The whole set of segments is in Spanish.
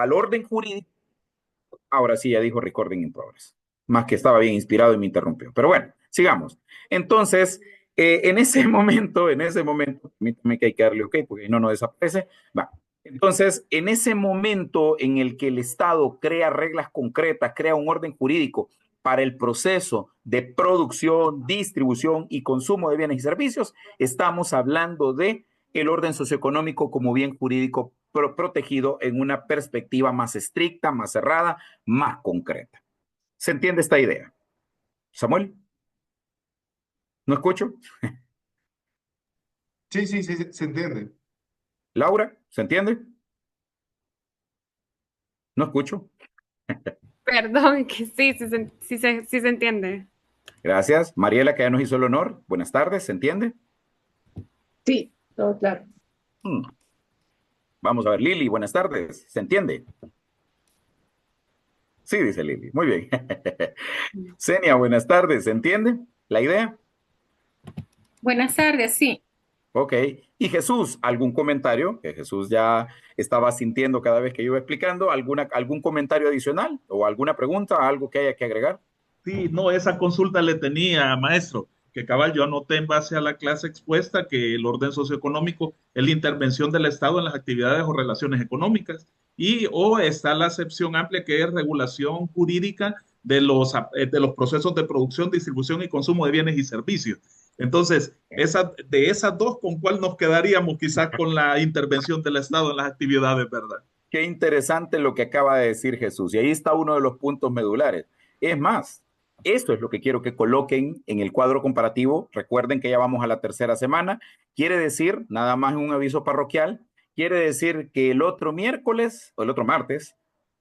al orden jurídico. Ahora sí, ya dijo recording in progress. Más que estaba bien inspirado y me interrumpió. Pero bueno, sigamos. Entonces, en ese momento, permítame que hay que darle OK, porque no desaparece. Va. Entonces, en ese momento en el que el Estado crea reglas concretas, crea un orden jurídico para el proceso de producción, distribución y consumo de bienes y servicios, estamos hablando de el orden socioeconómico como bien jurídico protegido en una perspectiva más estricta, más cerrada, más concreta. ¿Se entiende esta idea? Samuel, ¿no escucho? Sí, sí, sí, se entiende. Laura, ¿se entiende? No escucho. Perdón, que sí, sí se entiende. Gracias. Mariela, que ya nos hizo el honor. Buenas tardes, ¿se entiende? Sí, todo claro. Hmm. Vamos a ver, Lili, buenas tardes, ¿se entiende? Sí, dice Lili. Muy bien. Senia, buenas tardes, ¿se entiende la idea? Buenas tardes, sí. OK. Y Jesús, ¿algún comentario? Que Jesús ya estaba sintiendo cada vez que yo iba explicando. ¿Algún comentario adicional o alguna pregunta, algo que haya que agregar? Sí, no, esa consulta le tenía, maestro, que cabal yo anoté en base a la clase expuesta que el orden socioeconómico es la intervención del Estado en las actividades o relaciones económicas y o está la acepción amplia que es regulación jurídica de los procesos de producción, distribución y consumo de bienes y servicios. Entonces, de esas dos, ¿con cuál nos quedaríamos quizás con la intervención del Estado en las actividades, verdad? Qué interesante lo que acaba de decir Jesús. Y ahí está uno de los puntos medulares. Es más, esto es lo que quiero que coloquen en el cuadro comparativo. Recuerden que ya vamos a la tercera semana. Quiere decir, nada más un aviso parroquial, quiere decir que el otro miércoles o el otro martes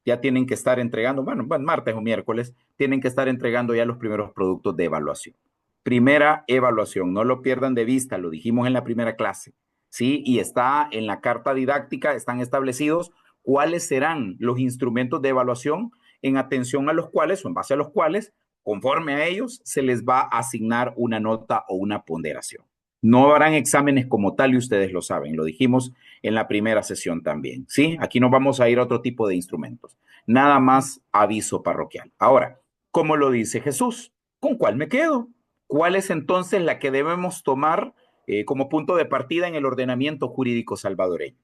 ya tienen que estar entregando, bueno, martes o miércoles, tienen que estar entregando ya los primeros productos de evaluación. Primera evaluación, no lo pierdan de vista, lo dijimos en la primera clase, ¿sí? Y está en la carta didáctica, están establecidos cuáles serán los instrumentos de evaluación en atención a los cuales o en base a los cuales, conforme a ellos, se les va a asignar una nota o una ponderación. No habrán exámenes como tal y ustedes lo saben, lo dijimos en la primera sesión también, ¿sí? Aquí nos vamos a ir a otro tipo de instrumentos. Nada más aviso parroquial. Ahora, ¿cómo lo dice Jesús? ¿Con cuál me quedo? ¿Cuál es entonces la que debemos tomar como punto de partida en el ordenamiento jurídico salvadoreño?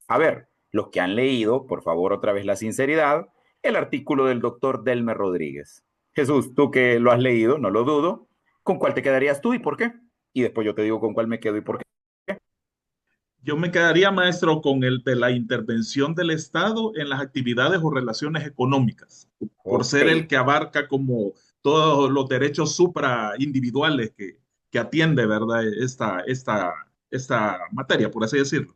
A ver, los que han leído, por favor, otra vez la sinceridad, el artículo del doctor Delmer Rodríguez. Jesús, tú que lo has leído, no lo dudo, ¿con cuál te quedarías tú y por qué? Y después yo te digo con cuál me quedo y por qué. Yo me quedaría, maestro, con el de la intervención del Estado en las actividades o relaciones económicas, por OK, ser el que abarca como todos los derechos supraindividuales que atiende, ¿verdad? Esta materia, por así decirlo.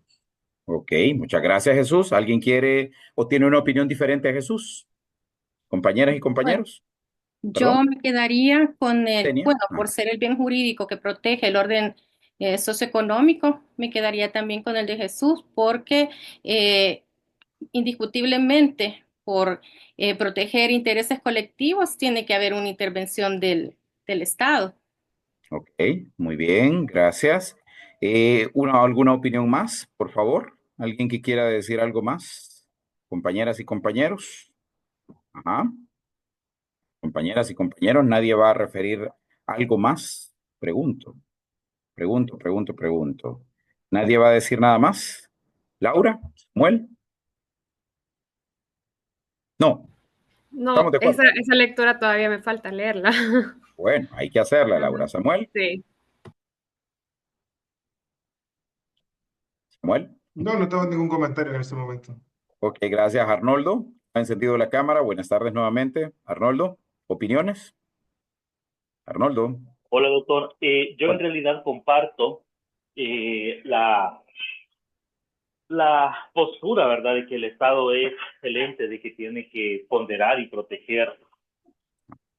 OK, muchas gracias Jesús. ¿Alguien quiere o tiene una opinión diferente a Jesús? Compañeras y Bueno, compañeros, yo perdón, me quedaría con Tenia. bueno, por ser el bien jurídico que protege el orden socioeconómico, me quedaría también con el de Jesús, porque eh, indiscutiblemente por proteger intereses colectivos tiene que haber una intervención del Estado. OK, muy bien, gracias. ¿Alguna opinión más, por favor? ¿Alguien que quiera decir algo más? Compañeras y compañeros. Ajá. Compañeras y compañeros, ¿nadie va a referir algo más? Pregunto. ¿Nadie va a decir nada más? ¿Laura? ¿Samuel? No, estamos No, de acuerdo. esa lectura todavía me falta leerla. Bueno, hay que hacerla, Laura. Ajá, ¿Samuel? sí. ¿Samuel? No, no tengo ningún comentario en este momento. OK, gracias, Arnoldo. Ha encendido la cámara. Buenas tardes nuevamente. Arnoldo, ¿opiniones? Arnoldo. Hola, doctor. Yo en Hola. realidad comparto la postura, ¿verdad?, de que el Estado es excelente, de que tiene que ponderar y proteger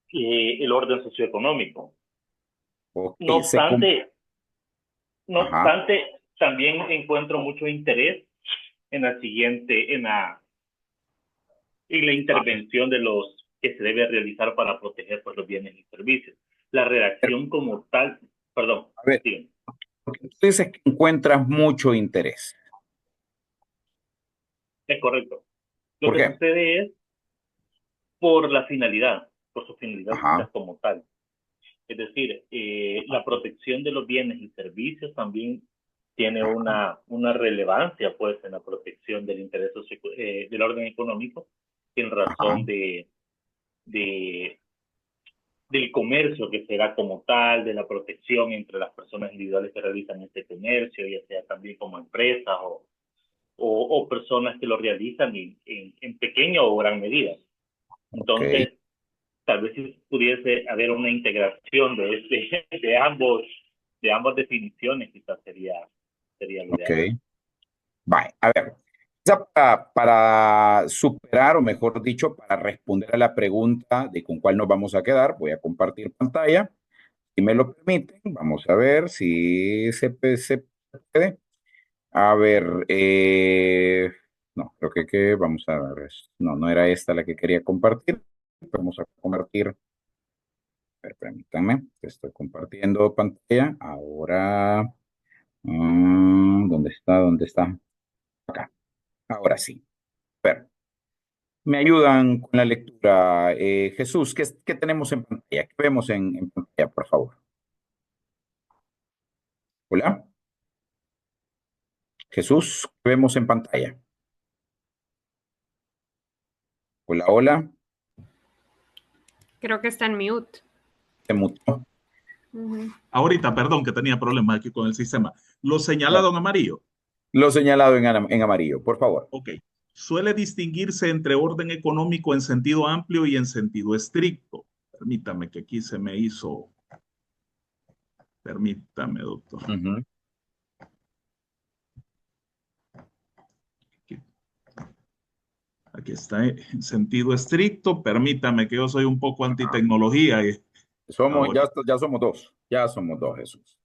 el orden socioeconómico. OK, No obstante, no Ajá. obstante, también encuentro mucho interés en la siguiente, en la intervención de los que se debe realizar para proteger pues, los bienes y servicios. La redacción como tal, perdón, A ver, sí, porque tú dices que encuentras mucho interés. es correcto. Lo ¿Por que qué? sucede es por la finalidad, por su finalidad Ajá. como tal. Es decir, la protección de los bienes y servicios también tiene una relevancia pues en la protección del interés del orden económico en Ajá. razón de, del comercio que será como tal, de la protección entre las personas individuales que realizan este comercio, ya sea también como empresas o personas que lo realizan en pequeña o gran medida. Ok. Entonces, tal vez si pudiese haber una integración de ambas definiciones, quizás sería lo Ok. ideal. Vale. A ver. Para superar, o mejor dicho, para responder a la pregunta de con cuál nos vamos a quedar, voy a compartir pantalla. Si me lo permiten, vamos a ver si se puede. A ver, no, creo que vamos a ver. No, no era esta la que quería compartir. Vamos a compartir. A ver, permítanme, que estoy compartiendo pantalla. Ahora, ¿dónde está? ¿Dónde está? Acá. Ahora sí. A ver, me ayudan con la lectura. Jesús, ¿qué tenemos en pantalla? ¿Qué vemos en pantalla, por favor? Hola, Jesús, ¿qué vemos en pantalla? Hola, hola, Creo que está en mute. te mutó. Ujú. Ahorita, perdón, que tenía problemas aquí con el sistema. Lo señalado en amarillo. Lo señalado en amarillo, por favor. Ok. Suele distinguirse entre orden económico en sentido amplio y en sentido estricto. Permítame que aquí se me hizo. Permítame, doctor. Ujú. Aquí, aquí está, en sentido estricto. Permítame que yo soy un poco Ajá. antitecnología. Somos, Ahora, ya somos dos, Jesús.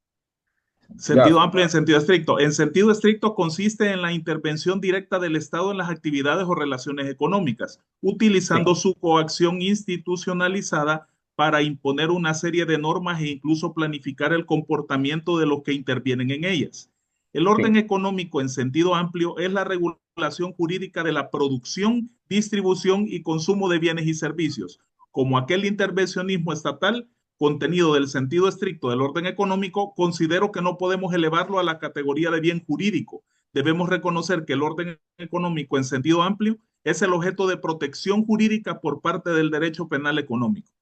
Ya sentido somos. amplio en sentido estricto. En sentido estricto consiste en la intervención directa del Estado en las actividades o relaciones económicas, utilizando Sí, su coacción institucionalizada para imponer una serie de normas e incluso planificar el comportamiento de los que intervienen en ellas. El orden sí. económico en sentido amplio es la regulación jurídica de la producción, distribución y consumo de bienes y servicios, como aquel intervencionismo estatal contenido del sentido estricto del orden económico, considero que no podemos elevarlo a la categoría de bien jurídico. Debemos reconocer que el orden económico en sentido amplio es el objeto de protección jurídica por parte del derecho penal económico.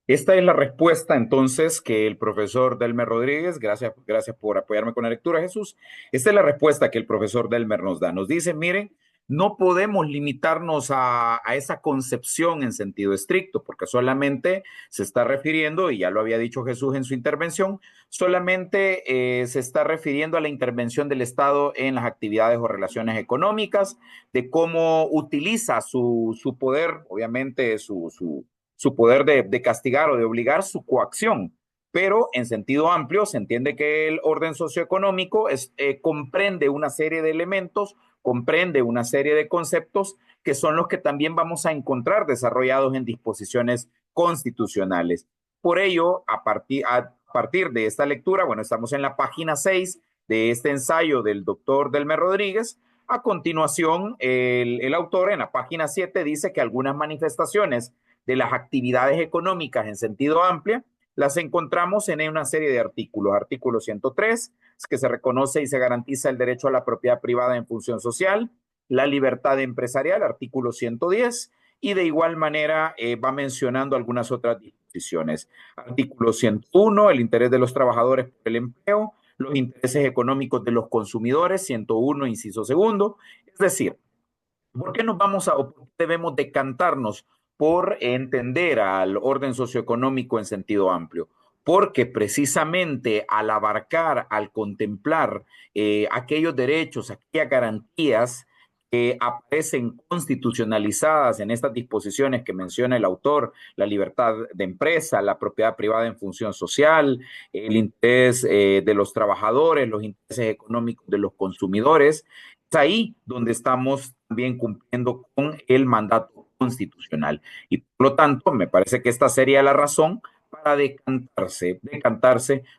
Esta es la respuesta entonces que el profesor Delmer Rodríguez, gracias por apoyarme con la lectura, Jesús. Esta es la respuesta que el profesor Delmer nos da. Nos dice, miren, no podemos limitarnos a esa concepción en sentido estricto, porque solamente se está refiriendo, y ya lo había dicho Jesús en su intervención, solamente se está refiriendo a la intervención del Estado en las actividades o relaciones económicas, de cómo utiliza su poder, obviamente su poder de castigar o de obligar su coacción. Pero en sentido amplio se entiende que el orden socioeconómico comprende una serie de elementos, comprende una serie de conceptos que son los que también vamos a encontrar desarrollados en disposiciones constitucionales. Por ello, a partir de esta lectura, bueno, estamos en la página 6 de este ensayo del doctor Delmer Rodríguez. A continuación, el autor en la página 7 dice que algunas manifestaciones de las actividades económicas en sentido amplio, las encontramos en una serie de artículos. Artículo 103, que se reconoce y se garantiza el derecho a la propiedad privada en función social, la libertad empresarial, artículo 110, y de igual manera va mencionando algunas otras disposiciones. Artículo 101, el interés de los trabajadores por el empleo, los intereses económicos de los consumidores, 101, inciso segundo. Es decir, ¿por qué nos vamos o por qué debemos decantarnos por entender al orden socioeconómico en sentido amplio? Porque precisamente al abarcar, al contemplar aquellos derechos, aquellas garantías que aparecen constitucionalizadas en estas disposiciones que menciona el autor, la libertad de empresa, la propiedad privada en función social, el interés de los trabajadores, los intereses económicos de los consumidores, es ahí donde estamos también cumpliendo con el mandato constitucional. Y por lo tanto, me parece que esta sería la razón para decantarse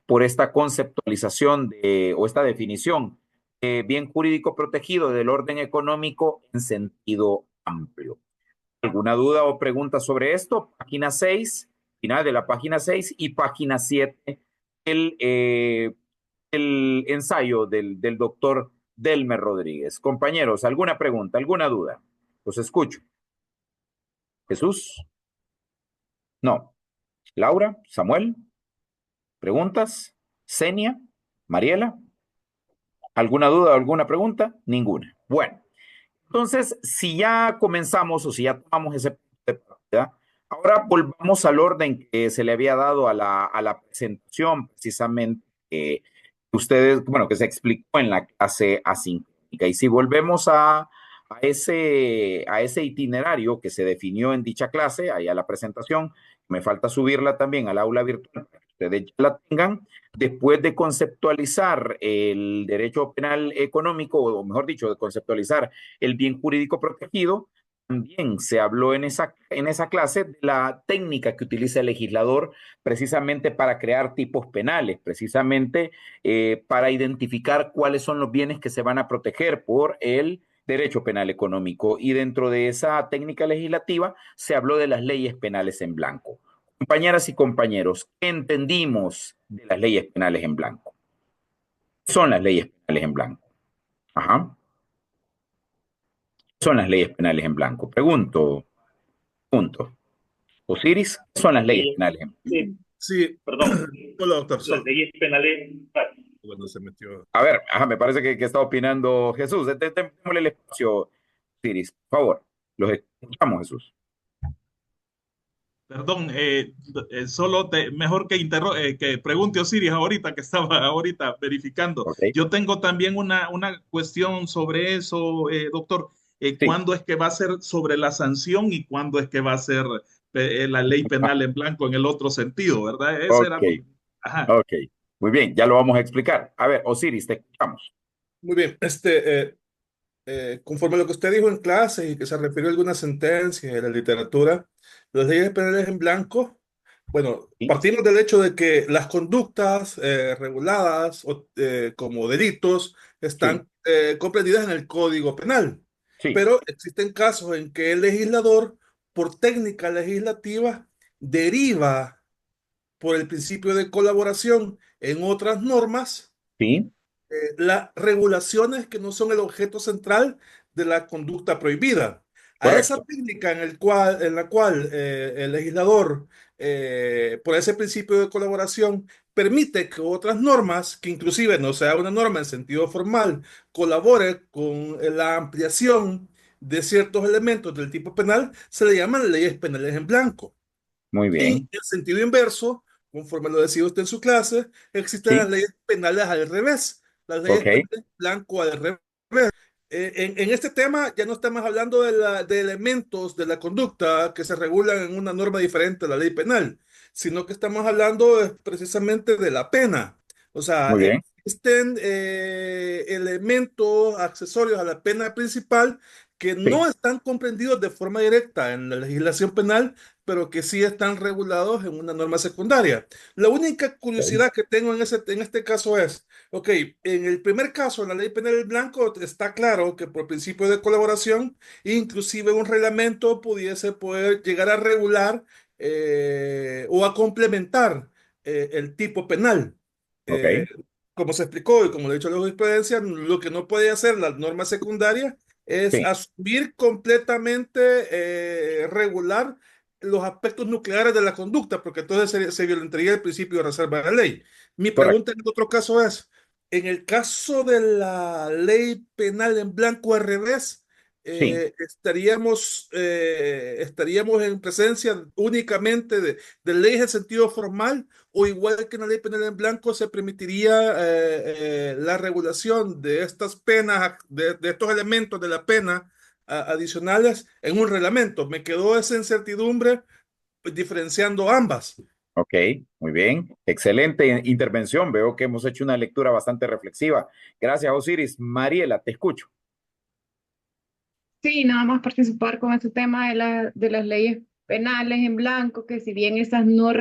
por esta conceptualización o esta definición de bien jurídico protegido del orden económico en sentido amplio. ¿Alguna duda o pregunta sobre esto? Página 6, final de la página 6 y página 7, el ensayo del doctor Delmer Rodríguez. Compañeros, ¿alguna pregunta, alguna duda? Los escucho. Jesús. No. Laura, Samuel, ¿preguntas? Senia, Mariela, ¿alguna duda, alguna pregunta? Ninguna. Bueno, entonces, si ya comenzamos o si ya tomamos ese punto de partida, ahora volvamos al orden que se le había dado a la presentación, precisamente, ustedes, bueno, que se explicó en la clase asincrónica. Y si volvemos a ese itinerario que se definió en dicha clase, ahí a la presentación, me falta subirla también al aula virtual para que ustedes ya la tengan. Después de conceptualizar el derecho penal económico, o mejor dicho, de conceptualizar el bien jurídico protegido, también se habló en esa clase de la técnica que utiliza el legislador precisamente para crear tipos penales, precisamente para identificar cuáles son los bienes que se van a proteger por el derecho penal económico. Y dentro de esa técnica legislativa se habló de las leyes penales en blanco. Compañeras y compañeros, ¿qué entendimos de las leyes penales en blanco? ¿Qué son las leyes penales en blanco? Ajá. ¿Qué son las leyes penales en blanco? Pregunto. Punto. Osiris, ¿qué son las leyes Sí, penales en blanco? sí, Sí, perdón. hola doctor. Las leyes penales, Bueno, se metió. A ver, me parece que está opinando Jesús. Démosle el espacio, Osiris, por favor. Los escuchamos, Jesús. Perdón, mejor que pregunte Osiris ahorita, que estaba ahorita verificando. Ok. Yo tengo también una cuestión sobre eso, doctor. Sí. ¿Cuándo es que va a ser sobre la sanción y cuándo es que va a ser la ley penal en blanco en el otro sentido, verdad? Ese era Ok. Ajá. Ok. Muy bien, ya lo vamos a explicar. A ver, Osiris, te escuchamos. Muy bien, conforme a lo que usted dijo en clase y que se refirió a alguna sentencia de la literatura, las leyes penales en blanco, bueno, Sí. partimos del hecho de que las conductas reguladas como delitos están comprendidas en el Código Penal, Sí. pero existen casos en que el legislador, por técnica legislativa, deriva por el principio de colaboración en otras normas Sí. las regulaciones que no son el objeto central de la conducta prohibida. A esa Correcto. técnica en la cual el legislador, por ese principio de colaboración, permite que otras normas, que inclusive no sea una norma en sentido formal, colabore con la ampliación de ciertos elementos del tipo penal, se le llaman leyes penales en blanco. Muy Y bien. en sentido inverso, conforme lo decía usted en su clase, existen las Sí. leyes penales al revés, las leyes Ok. penales blanco al revés. En este tema ya no estamos hablando de elementos de la conducta que se regulan en una norma diferente a la ley penal, sino que estamos hablando precisamente de la pena. O sea, Muy bien. existen elementos accesorios a la pena principal que Sí. no están comprendidos de forma directa en la legislación penal, pero que sí están regulados en una norma secundaria. La única Ok. curiosidad que tengo en este caso es, ok, en el primer caso, en la ley penal en blanco, está claro que por principio de colaboración, inclusive un reglamento pudiese poder llegar a regular o a complementar el tipo penal. Eh, Ok. Como se explicó y como lo ha dicho la jurisprudencia, lo que no puede hacer la norma secundaria es Sí. asumir completamente regular los aspectos nucleares de la conducta, porque entonces se violentaría el principio de reserva de la ley. Mi Correcto. pregunta en el otro caso es, en el caso de la ley penal en blanco al revés, Sí. estaríamos en presencia únicamente de leyes en sentido formal, o igual que en la ley penal en blanco se permitiría la regulación de estas penas, de estos elementos de la pena adicionales en un reglamento. Me quedó esa incertidumbre pues, diferenciando ambas. Ok. Muy bien. Excelente intervención. Veo que hemos hecho una lectura bastante reflexiva. Gracias, Osiris. Mariela, te escucho. Sí, nada más participar con este tema de las leyes penales en blanco, que si bien esas no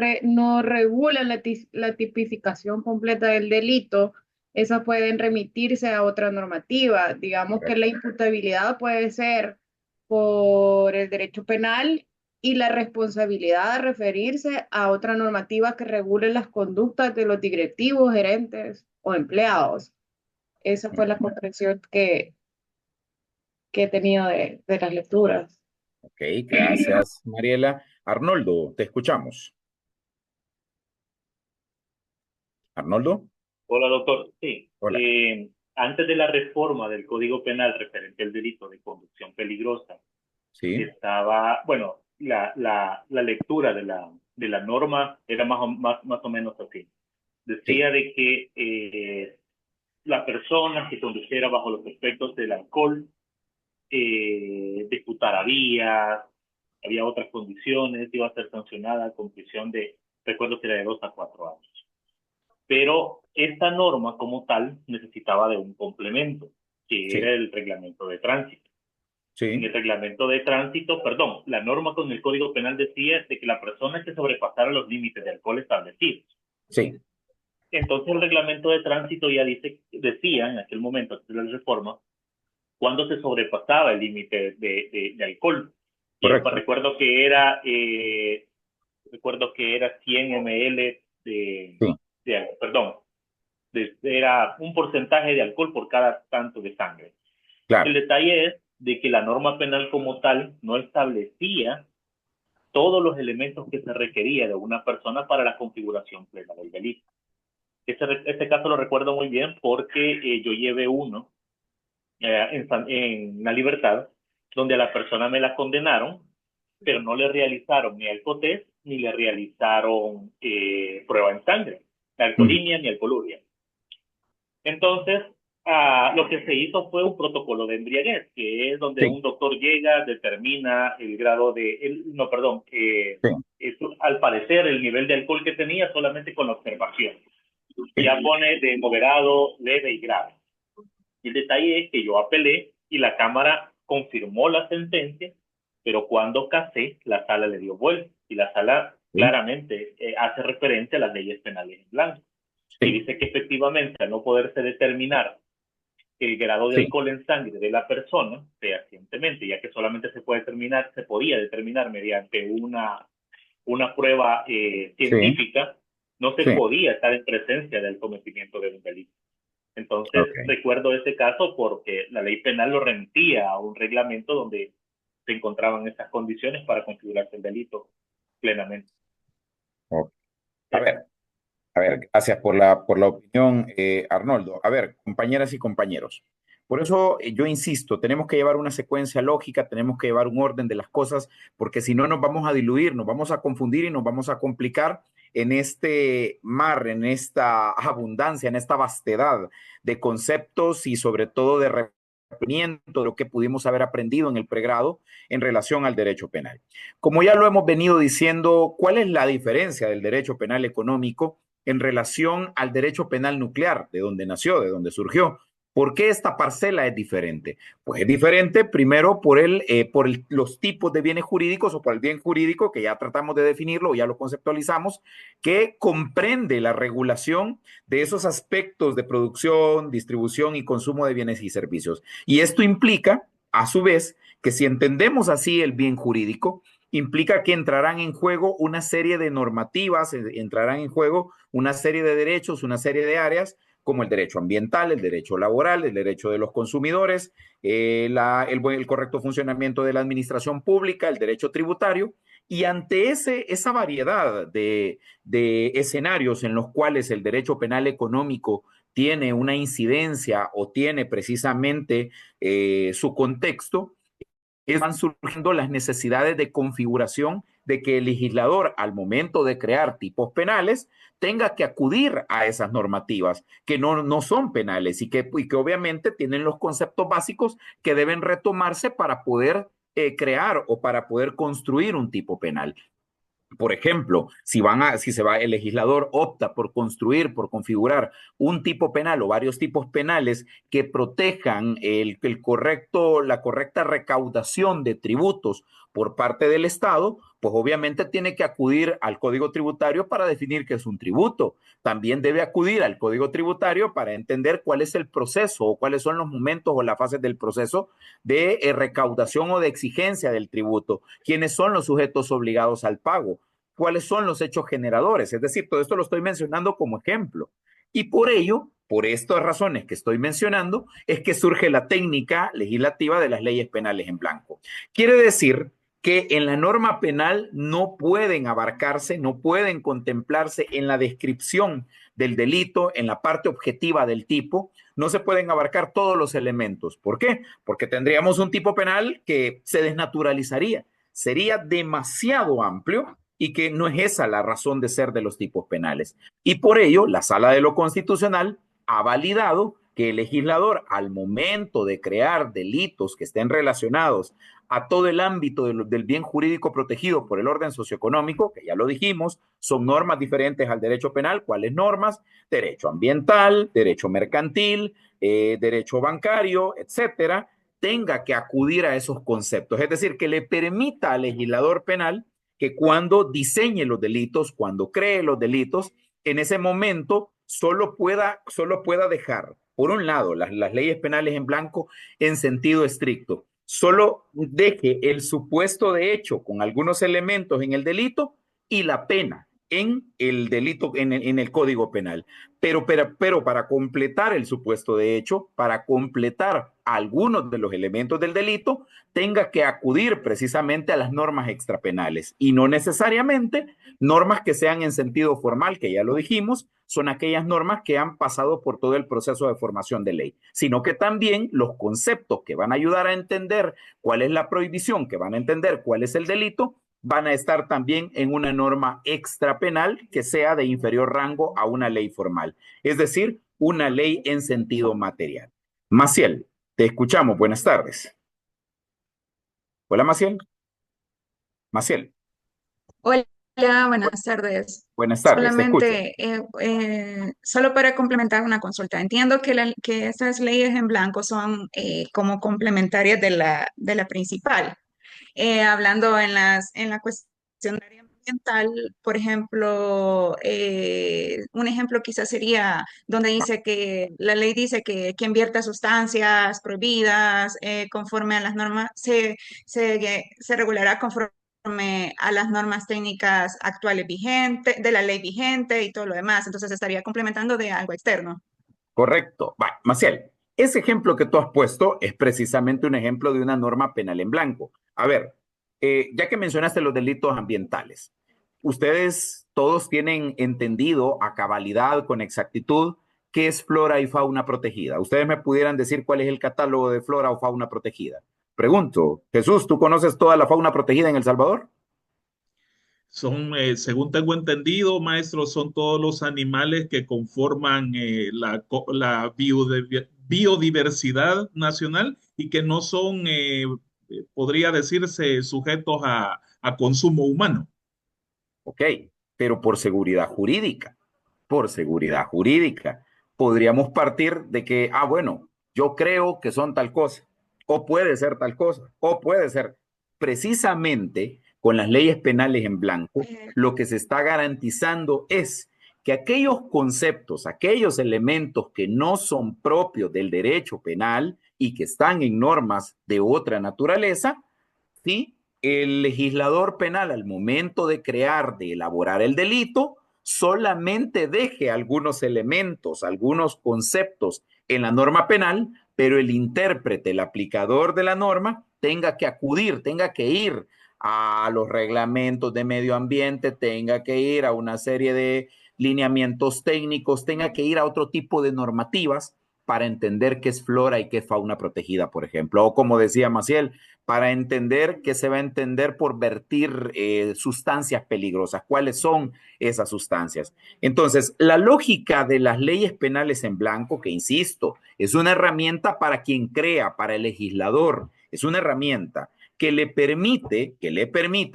regulan la tipificación completa del delito, esas pueden remitirse a otra normativa. Digamos que Correcto. la imputabilidad puede ser por el derecho penal y la responsabilidad de referirse a otra normativa que regule las conductas de los directivos, gerentes o empleados. Esa fue la comprensión que he tenido de las lecturas. Ok, gracias, Mariela. Arnoldo, te escuchamos. Arnoldo, Hola, doctor. Sí. hola. Antes de la reforma del Código Penal referente al delito de conducción peligrosa, Sí, estaba, bueno, la lectura de la norma era más o menos así. Decía de que la persona que conduciera bajo los efectos del alcohol disputara vías, había otras condiciones, iba a ser sancionada con prisión de, recuerdo que era de 2 a 4 años. Pero esta norma como tal necesitaba de un complemento, que sí, era el reglamento de tránsito. En sí, el reglamento de tránsito, perdón, la norma con el Código Penal decía de que la persona que sobrepasara los límites de alcohol establecidos. sí, Entonces el reglamento de tránsito ya decía en aquel momento, antes de la reforma, cuando se sobrepasaba el límite de alcohol. Y correcto. recuerdo que era 100 ml Sí, era un porcentaje de alcohol por cada tanto de sangre. El claro. detalle es de que la norma penal como tal no establecía todos los elementos que se requería de una persona para la configuración plena del delito. Este caso lo recuerdo muy bien porque yo llevé uno en La Libertad, donde a la persona me la condenaron, pero no le realizaron ni alcotest ni le realizaron prueba en sangre, ni alcoholemia ni alcoholuria. Entonces, lo que se hizo fue un protocolo de embriaguez, que es donde Sí, un doctor llega, determina el grado al parecer el nivel de alcohol que tenía solamente con la observación. Ya pone de moderado, leve y grave. Y el detalle es que yo apelé y la Cámara confirmó la sentencia, pero cuando casé, la sala le dio vuelta y la sala sí, claramente hace referencia a las leyes penales en blanco. Y sí, dice que efectivamente al no poderse determinar el grado de sí, alcohol en sangre de la persona fehacientemente, ya que solamente se podía determinar mediante una prueba sí, científica, no se sí. podía estar en presencia del cometimiento de un delito. Entonces, Ok. recuerdo ese caso porque la ley penal lo remitía a un reglamento donde se encontraban esas condiciones para configurarse el delito plenamente. Ok. A ver, a ver, gracias por la opinión, Arnoldo. A ver, compañeras y compañeros. Por eso yo insisto, tenemos que llevar una secuencia lógica, tenemos que llevar un orden de las cosas, porque si no nos vamos a diluir, nos vamos a confundir y nos vamos a complicar en este mar, en esta abundancia, en esta vastedad de conceptos y sobre todo de de lo que pudimos haber aprendido en el pregrado en relación al derecho penal. Como ya lo hemos venido diciendo, ¿cuál es la diferencia del derecho penal económico en relación al derecho penal nuclear, de donde nació, de donde surgió? ¿Por qué esta parcela es diferente? Pues es diferente primero por los tipos de bienes jurídicos o por el bien jurídico, que ya tratamos de definirlo, ya lo conceptualizamos, que comprende la regulación de esos aspectos de producción, distribución y consumo de bienes y servicios. Y esto implica, a su vez, que si entendemos así el bien jurídico, implica que entrarán en juego una serie de normativas, entrarán en juego una serie de derechos, una serie de áreas, como el derecho ambiental, el derecho laboral, el derecho de los consumidores, el correcto funcionamiento de la administración pública, el derecho tributario, y ante esa variedad de escenarios en los cuales el derecho penal económico tiene una incidencia o tiene precisamente su contexto, van surgiendo las necesidades de configuración de que el legislador, al momento de crear tipos penales, tenga que acudir a esas normativas que no son penales y que obviamente tienen los conceptos básicos que deben retomarse para poder crear o para poder construir un tipo penal. Por ejemplo, el legislador opta por construir, por configurar un tipo penal o varios tipos penales que protejan la correcta recaudación de tributos por parte del Estado, pues obviamente tiene que acudir al Código Tributario para definir qué es un tributo. También debe acudir al Código Tributario para entender cuál es el proceso o cuáles son los momentos o las fases del proceso de recaudación o de exigencia del tributo, quiénes son los sujetos obligados al pago, cuáles son los hechos generadores. Es decir, todo esto lo estoy mencionando como ejemplo. Y por ello, por estas razones que estoy mencionando, es que surge la técnica legislativa de las leyes penales en blanco. Quiere decir que en la norma penal no pueden abarcarse, no pueden contemplarse en la descripción del delito, en la parte objetiva del tipo, no se pueden abarcar todos los elementos. ¿Por qué? Porque tendríamos un tipo penal que se desnaturalizaría, sería demasiado amplio y que no es esa la razón de ser de los tipos penales. Y por ello, la Sala de lo Constitucional ha validado que el legislador, al momento de crear delitos que estén relacionados a todo el ámbito del bien jurídico protegido por el orden socioeconómico, que ya lo dijimos, son normas diferentes al derecho penal. ¿Cuáles normas? Derecho ambiental, derecho mercantil, derecho bancario, etcétera, tenga que acudir a esos conceptos. Es decir, que le permita al legislador penal que cuando diseñe los delitos, cuando cree los delitos, en ese momento solo pueda dejar, por un lado, las leyes penales en blanco en sentido estricto, solo deje el supuesto de hecho con algunos elementos en el delito y la pena en el delito, en el Código Penal. Pero para completar el supuesto de hecho, para completar algunos de los elementos del delito, tenga que acudir precisamente a las normas extrapenales y no necesariamente normas que sean en sentido formal, que ya lo dijimos, son aquellas normas que han pasado por todo el proceso de formación de ley, sino que también los conceptos que van a ayudar a entender cuál es la prohibición, que van a entender cuál es el delito, van a estar también en una norma extrapenal que sea de inferior rango a una ley formal, es decir, una ley en sentido material. Maciel, te escuchamos. Buenas tardes. Hola, Maciel. Maciel. Hola, buenas tardes. Buenas tardes, te escucho. Solamente, solo para complementar una consulta. Entiendo que estas leyes en blanco son como complementarias de la principal. Hablando en la cuestión de área ambiental, por ejemplo, un ejemplo quizás sería donde dice que la ley dice que quien vierta sustancias prohibidas conforme a las normas se regulará conforme a las normas técnicas actuales vigentes, de la ley vigente y todo lo demás. Entonces estaría complementando de algo externo. Correcto. Va, Maciel, ese ejemplo que tú has puesto es precisamente un ejemplo de una norma penal en blanco. A ver, ya que mencionaste los delitos ambientales, ustedes todos tienen entendido a cabalidad, con exactitud, qué es flora y fauna protegida. ¿Ustedes me pudieran decir cuál es el catálogo de flora o fauna protegida? Pregunto, Jesús, ¿tú conoces toda la fauna protegida en El Salvador? Son, según tengo entendido, maestro, son todos los animales que conforman la biodiversidad nacional y que no son, podría decirse, sujetos a consumo humano. Ok, pero por seguridad jurídica, podríamos partir de que, bueno, yo creo que son tal cosa, o puede ser tal cosa, o puede ser precisamente con las leyes penales en blanco, lo que se está garantizando es que aquellos conceptos, aquellos elementos que no son propios del derecho penal y que están en normas de otra naturaleza, ¿sí? El legislador penal al momento de crear, de elaborar el delito, solamente deje algunos elementos, algunos conceptos en la norma penal, pero el intérprete, el aplicador de la norma, tenga que acudir, tenga que ir a los reglamentos de medio ambiente, tenga que ir a una serie de lineamientos técnicos, tenga que ir a otro tipo de normativas para entender qué es flora y qué es fauna protegida, por ejemplo. O como decía Maciel, para entender qué se va a entender por vertir sustancias peligrosas, cuáles son esas sustancias. Entonces, la lógica de las leyes penales en blanco, que insisto, es una herramienta para quien crea, para el legislador, es una herramienta que le permite,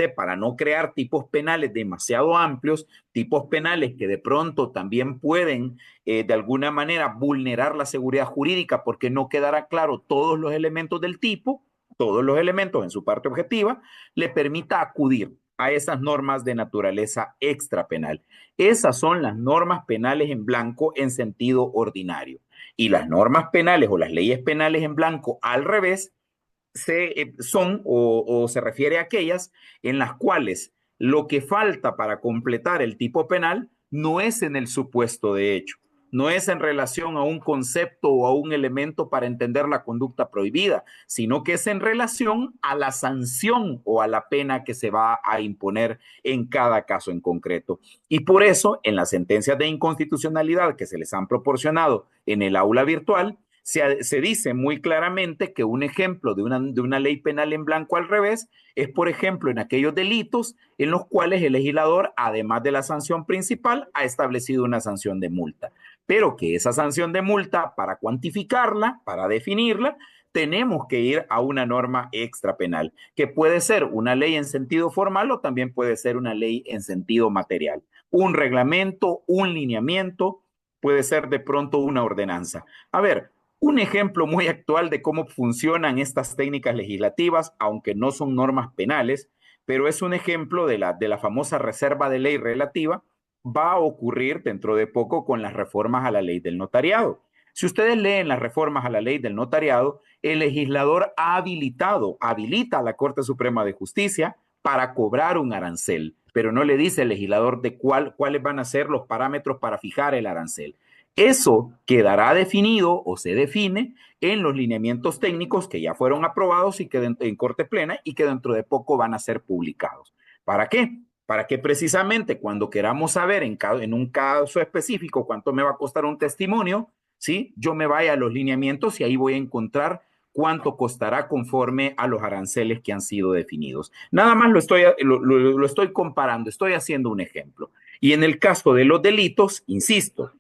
para no crear tipos penales demasiado amplios, tipos penales que de pronto también pueden de alguna manera vulnerar la seguridad jurídica porque no quedará claro todos los elementos del tipo, todos los elementos en su parte objetiva, le permita acudir a esas normas de naturaleza extrapenal. Esas son las normas penales en blanco en sentido ordinario. Y las normas penales o las leyes penales en blanco al revés son o se refiere a aquellas en las cuales lo que falta para completar el tipo penal no es en el supuesto de hecho, no es en relación a un concepto o a un elemento para entender la conducta prohibida, sino que es en relación a la sanción o a la pena que se va a imponer en cada caso en concreto. Y por eso, en las sentencias de inconstitucionalidad que se les han proporcionado en el aula virtual, se dice muy claramente que un ejemplo de una ley penal en blanco al revés es, por ejemplo, en aquellos delitos en los cuales el legislador, además de la sanción principal, ha establecido una sanción de multa. Pero que esa sanción de multa, para cuantificarla, para definirla, tenemos que ir a una norma extrapenal, que puede ser una ley en sentido formal o también puede ser una ley en sentido material. Un reglamento, un lineamiento, puede ser de pronto una ordenanza. A ver, un ejemplo muy actual de cómo funcionan estas técnicas legislativas, aunque no son normas penales, pero es un ejemplo de la famosa reserva de ley relativa, va a ocurrir dentro de poco con las reformas a la ley del notariado. Si ustedes leen las reformas a la ley del notariado, el legislador habilita a la Corte Suprema de Justicia para cobrar un arancel, pero no le dice el legislador de cuáles van a ser los parámetros para fijar el arancel. Eso quedará definido o se define en los lineamientos técnicos que ya fueron aprobados y que en Corte Plena y que dentro de poco van a ser publicados. ¿Para qué? Para que precisamente cuando queramos saber en un caso específico cuánto me va a costar un testimonio, ¿sí? Yo me vaya a los lineamientos y ahí voy a encontrar cuánto costará conforme a los aranceles que han sido definidos. Nada más lo estoy comparando, estoy haciendo un ejemplo. Y en el caso de los delitos, insisto,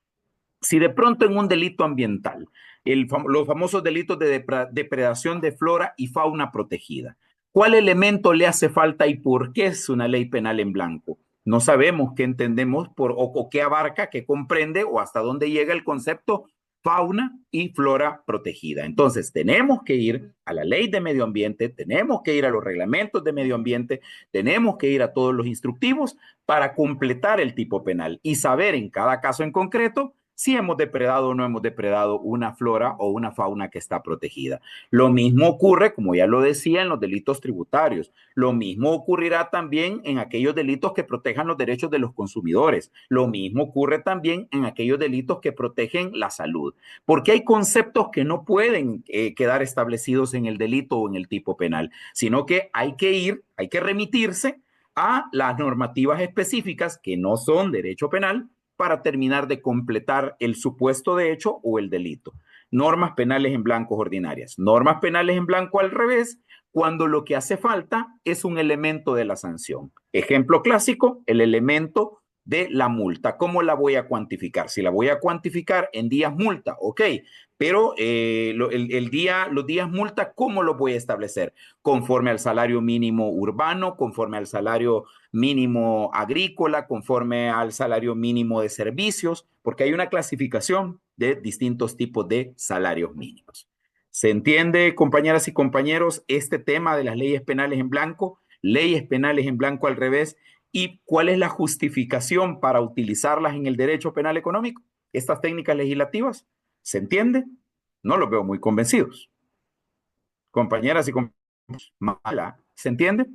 si de pronto en un delito ambiental, los famosos delitos de depredación de flora y fauna protegida, ¿cuál elemento le hace falta y por qué es una ley penal en blanco? No sabemos qué entendemos o qué abarca, qué comprende o hasta dónde llega el concepto fauna y flora protegida. Entonces, tenemos que ir a la ley de medio ambiente, tenemos que ir a los reglamentos de medio ambiente, tenemos que ir a todos los instructivos para completar el tipo penal y saber en cada caso en concreto si hemos depredado o no hemos depredado una flora o una fauna que está protegida. Lo mismo ocurre, como ya lo decía, en los delitos tributarios. Lo mismo ocurrirá también en aquellos delitos que protejan los derechos de los consumidores. Lo mismo ocurre también en aquellos delitos que protegen la salud. Porque hay conceptos que no pueden quedar establecidos en el delito o en el tipo penal, sino que hay que remitirse a las normativas específicas que no son derecho penal, para terminar de completar el supuesto de hecho o el delito. Normas penales en blancos ordinarias. Normas penales en blanco al revés, cuando lo que hace falta es un elemento de la sanción. Ejemplo clásico, el elemento de la multa. ¿Cómo la voy a cuantificar? Si la voy a cuantificar en días multa, ok, pero los días multa, ¿cómo lo voy a establecer? Conforme al salario mínimo urbano, conforme al salario mínimo agrícola, conforme al salario mínimo de servicios, porque hay una clasificación de distintos tipos de salarios mínimos. ¿Se entiende, compañeras y compañeros, este tema de las leyes penales en blanco al revés? ¿Y cuál es la justificación para utilizarlas en el derecho penal económico? Estas técnicas legislativas, ¿se entiende? No los veo muy convencidos. Compañeras y compañeros, ¿se entiende?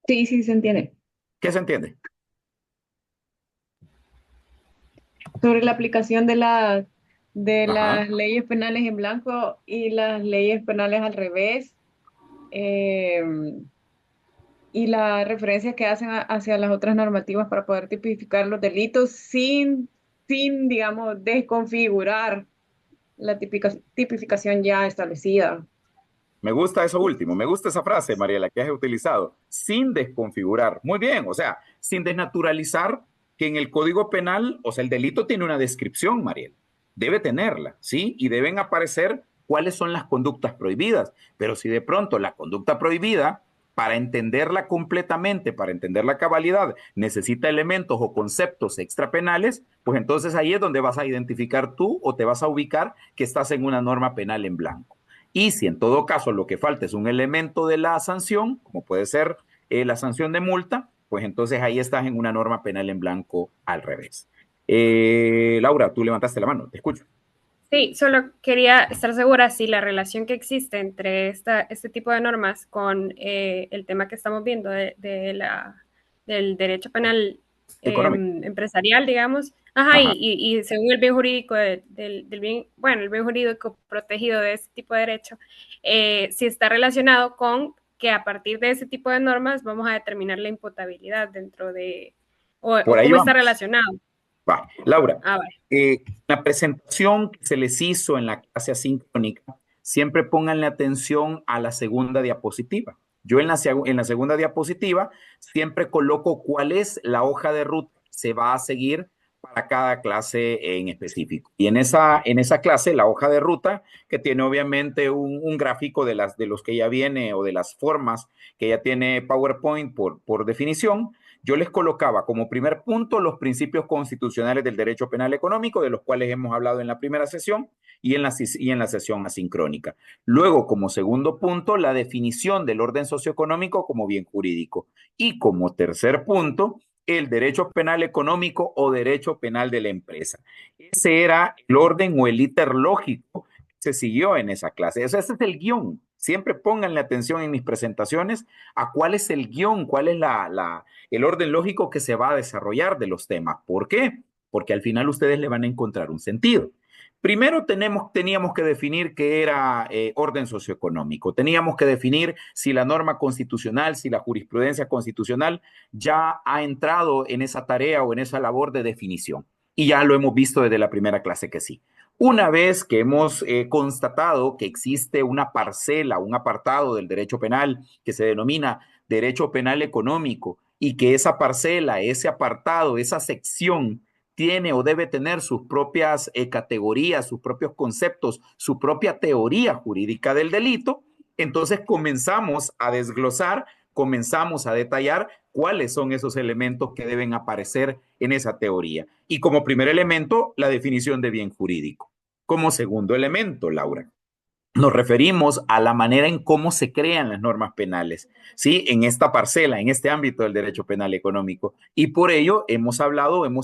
Sí, sí, se entiende. ¿Qué se entiende? Sobre la aplicación de las Ajá. leyes penales en blanco y las leyes penales al revés, y la referencia que hacen hacia las otras normativas para poder tipificar los delitos sin, digamos, desconfigurar la tipificación ya establecida. Me gusta eso último, me gusta esa frase, Mariela, que has utilizado, sin desconfigurar. Muy bien, o sea, sin desnaturalizar que en el Código Penal, o sea, el delito tiene una descripción, Mariela, debe tenerla, ¿sí? Y deben aparecer cuáles son las conductas prohibidas. Pero si de pronto la conducta prohibida, para entenderla completamente, para entender la cabalidad, necesita elementos o conceptos extrapenales, pues entonces ahí es donde vas a identificar tú o te vas a ubicar que estás en una norma penal en blanco. Y si en todo caso lo que falta es un elemento de la sanción, como puede ser la sanción de multa, pues entonces ahí estás en una norma penal en blanco al revés. Laura, tú levantaste la mano, te escucho. Sí, solo quería estar segura si la relación que existe entre este tipo de normas con el tema que estamos viendo del derecho penal Económico. empresarial, digamos, Ajá. y según el bien jurídico del bien, bueno, el bien jurídico protegido de este tipo de derecho, si está relacionado con que a partir de ese tipo de normas vamos a determinar la imputabilidad dentro de, Por o ahí cómo está vamos. relacionado. Va. Laura, Vale. la presentación que se les hizo en la clase asincrónica, siempre pónganle atención a la segunda diapositiva. Yo en la segunda diapositiva siempre coloco cuál es la hoja de ruta que se va a seguir para cada clase en específico. Y en esa clase, la hoja de ruta, que tiene obviamente un gráfico de los que ya viene o de las formas que ya tiene PowerPoint por definición, yo les colocaba como primer punto los principios constitucionales del derecho penal económico, de los cuales hemos hablado en la primera sesión y en la sesión asincrónica. Luego, como segundo punto, la definición del orden socioeconómico como bien jurídico. Y como tercer punto, el derecho penal económico o derecho penal de la empresa. Ese era el orden o el íter lógico que se siguió en esa clase. Ese es el guión. Siempre pónganle atención en mis presentaciones a cuál es el guión, cuál es el orden lógico que se va a desarrollar de los temas. ¿Por qué? Porque al final ustedes le van a encontrar un sentido. Primero teníamos que definir qué era orden socioeconómico. Teníamos que definir si la norma constitucional, si la jurisprudencia constitucional ya ha entrado en esa tarea o en esa labor de definición. Y ya lo hemos visto desde la primera clase que sí. Una vez que hemos constatado que existe una parcela, un apartado del derecho penal que se denomina derecho penal económico y que esa parcela, ese apartado, esa sección tiene o debe tener sus propias categorías, sus propios conceptos, su propia teoría jurídica del delito, entonces comenzamos a desglosar, comenzamos a detallar cuáles son esos elementos que deben aparecer en esa teoría. Y como primer elemento, la definición de bien jurídico. Como segundo elemento, Laura, nos referimos a la manera en cómo se crean las normas penales, ¿sí? En esta parcela, en este ámbito del derecho penal económico. Y por ello hemos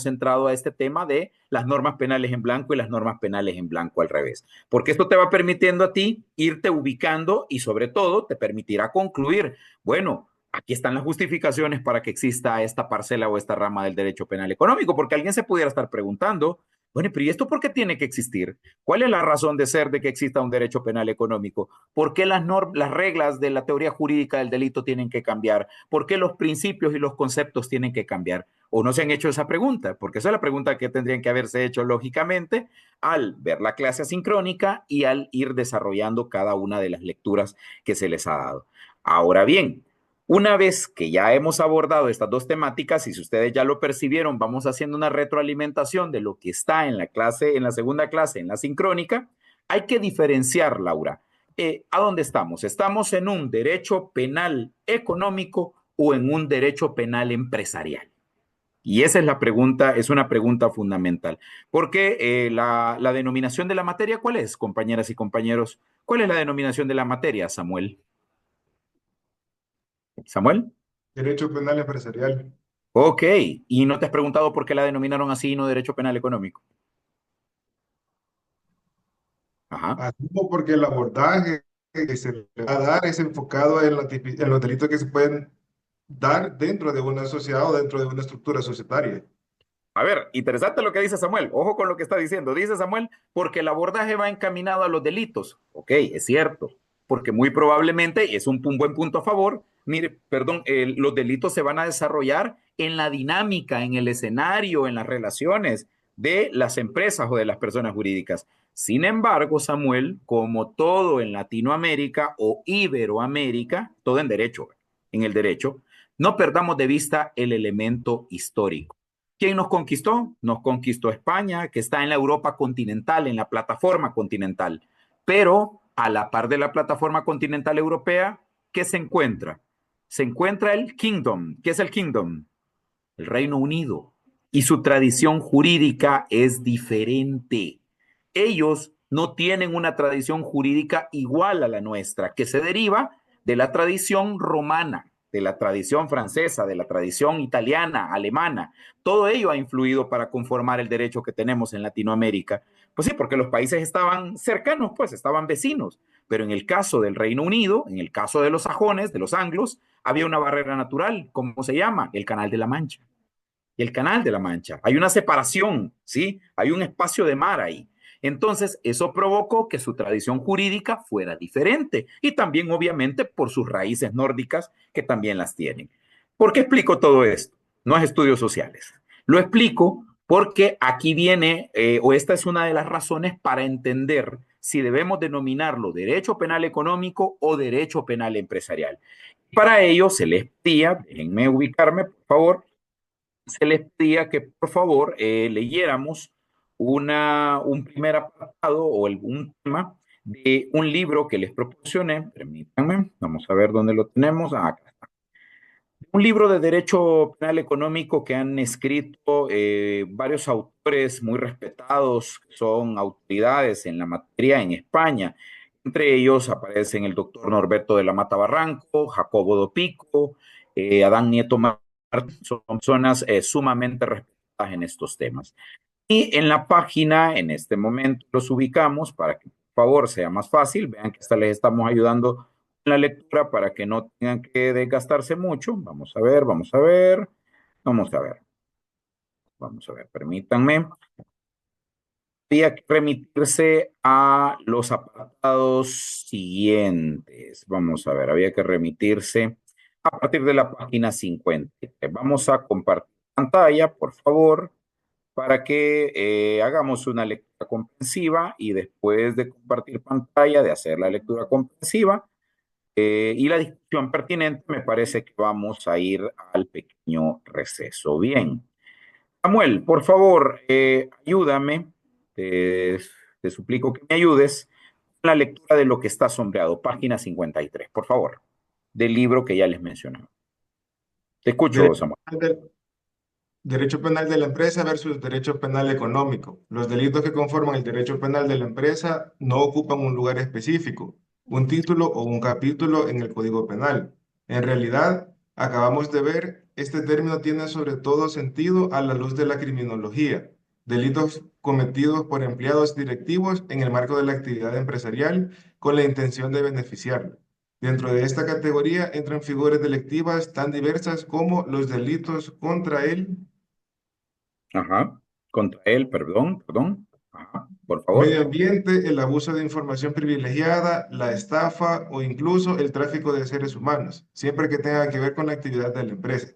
entrado a este tema de las normas penales en blanco y las normas penales en blanco al revés. Porque esto te va permitiendo a ti irte ubicando y sobre todo te permitirá concluir, bueno, aquí están las justificaciones para que exista esta parcela o esta rama del derecho penal económico, porque alguien se pudiera estar preguntando, bueno, pero ¿y esto por qué tiene que existir? ¿Cuál es la razón de ser de que exista un derecho penal económico? ¿Por qué las reglas de la teoría jurídica del delito tienen que cambiar? ¿Por qué los principios y los conceptos tienen que cambiar? ¿O no se han hecho esa pregunta? Porque esa es la pregunta que tendrían que haberse hecho lógicamente al ver la clase asincrónica y al ir desarrollando cada una de las lecturas que se les ha dado. Ahora bien, una vez que ya hemos abordado estas dos temáticas, y si ustedes ya lo percibieron, vamos haciendo una retroalimentación de lo que está en la clase, en la segunda clase, en la sincrónica, hay que diferenciar, Laura. ¿A dónde estamos? ¿Estamos en un derecho penal económico o en un derecho penal empresarial? Y esa es la pregunta, es una pregunta fundamental. Porque la denominación de la materia, ¿cuál es, compañeras y compañeros? ¿Cuál es la denominación de la materia, Samuel? ¿Samuel? Derecho penal empresarial. Ok, ¿y no te has preguntado por qué la denominaron así y no derecho penal económico? Ajá. Asumo porque el abordaje que se le va a dar es enfocado en los delitos que se pueden dar dentro de una sociedad o dentro de una estructura societaria. A ver, interesante lo que dice Samuel. Ojo con lo que está diciendo. Dice Samuel, porque el abordaje va encaminado a los delitos. Ok, es cierto, porque muy probablemente es un buen punto a favor. Mire, perdón, los delitos se van a desarrollar en la dinámica, en el escenario, en las relaciones de las empresas o de las personas jurídicas. Sin embargo, Samuel, como todo en Latinoamérica o Iberoamérica, todo en el derecho, no perdamos de vista el elemento histórico. ¿Quién nos conquistó? Nos conquistó España, que está en la Europa continental, en la plataforma continental. Pero a la par de la plataforma continental europea, ¿qué se encuentra? Se encuentra el Kingdom. ¿Qué es el Kingdom? El Reino Unido. Y su tradición jurídica es diferente. Ellos no tienen una tradición jurídica igual a la nuestra, que se deriva de la tradición romana, de la tradición francesa, de la tradición italiana, alemana. Todo ello ha influido para conformar el derecho que tenemos en Latinoamérica. Pues sí, porque los países estaban cercanos, pues estaban vecinos. Pero en el caso del Reino Unido, en el caso de los sajones, de los anglos, había una barrera natural. ¿Cómo se llama? El Canal de la Mancha. El Canal de la Mancha. Hay una separación, ¿sí? Hay un espacio de mar ahí. Entonces, eso provocó que su tradición jurídica fuera diferente y también, obviamente, por sus raíces nórdicas, que también las tienen. ¿Por qué explico todo esto? No es estudios sociales. Lo explico porque aquí viene, o esta es una de las razones para entender si debemos denominarlo derecho penal económico o derecho penal empresarial. Para ello se les pedía, déjenme ubicarme, por favor, se les pedía que por favor leyéramos un primer apartado o un tema de un libro que les proporcioné. Permítanme, vamos a ver dónde lo tenemos. Acá está. Un libro de derecho penal económico que han escrito varios autores muy respetados, son autoridades en la materia en España. Entre ellos aparecen el doctor Norberto de la Mata Barranco, Jacobo Dopico, Adán Nieto Martín, son personas sumamente respetadas en estos temas. Y en la página, en este momento, los ubicamos para que, por favor, sea más fácil. Vean que esta les estamos ayudando en la lectura para que no tengan que desgastarse mucho. Vamos a ver, vamos a ver, vamos a ver. Vamos a ver, permítanme. Había que remitirse a los apartados siguientes. Vamos a ver, había que remitirse a partir de la página 50. Vamos a compartir pantalla, por favor, para que hagamos una lectura comprensiva y después de compartir pantalla, de hacer la lectura comprensiva y la discusión pertinente, me parece que vamos a ir al pequeño receso. Bien. Samuel, por favor, ayúdame, te suplico que me ayudes con la lectura de lo que está sombreado, página 53, por favor, del libro que ya les mencionaba. Te escucho, Samuel. Derecho penal de la empresa versus derecho penal económico. Los delitos que conforman el derecho penal de la empresa no ocupan un lugar específico, un título o un capítulo en el Código Penal. En realidad, acabamos de ver, este término tiene sobre todo sentido a la luz de la criminología, delitos cometidos por empleados directivos en el marco de la actividad empresarial con la intención de beneficiarla. Dentro de esta categoría entran figuras delictivas tan diversas como los delitos contra el Ajá. Contra él, perdón. Ajá. Por favor. medio ambiente, el abuso de información privilegiada, la estafa o incluso el tráfico de seres humanos, siempre que tenga que ver con la actividad de la empresa.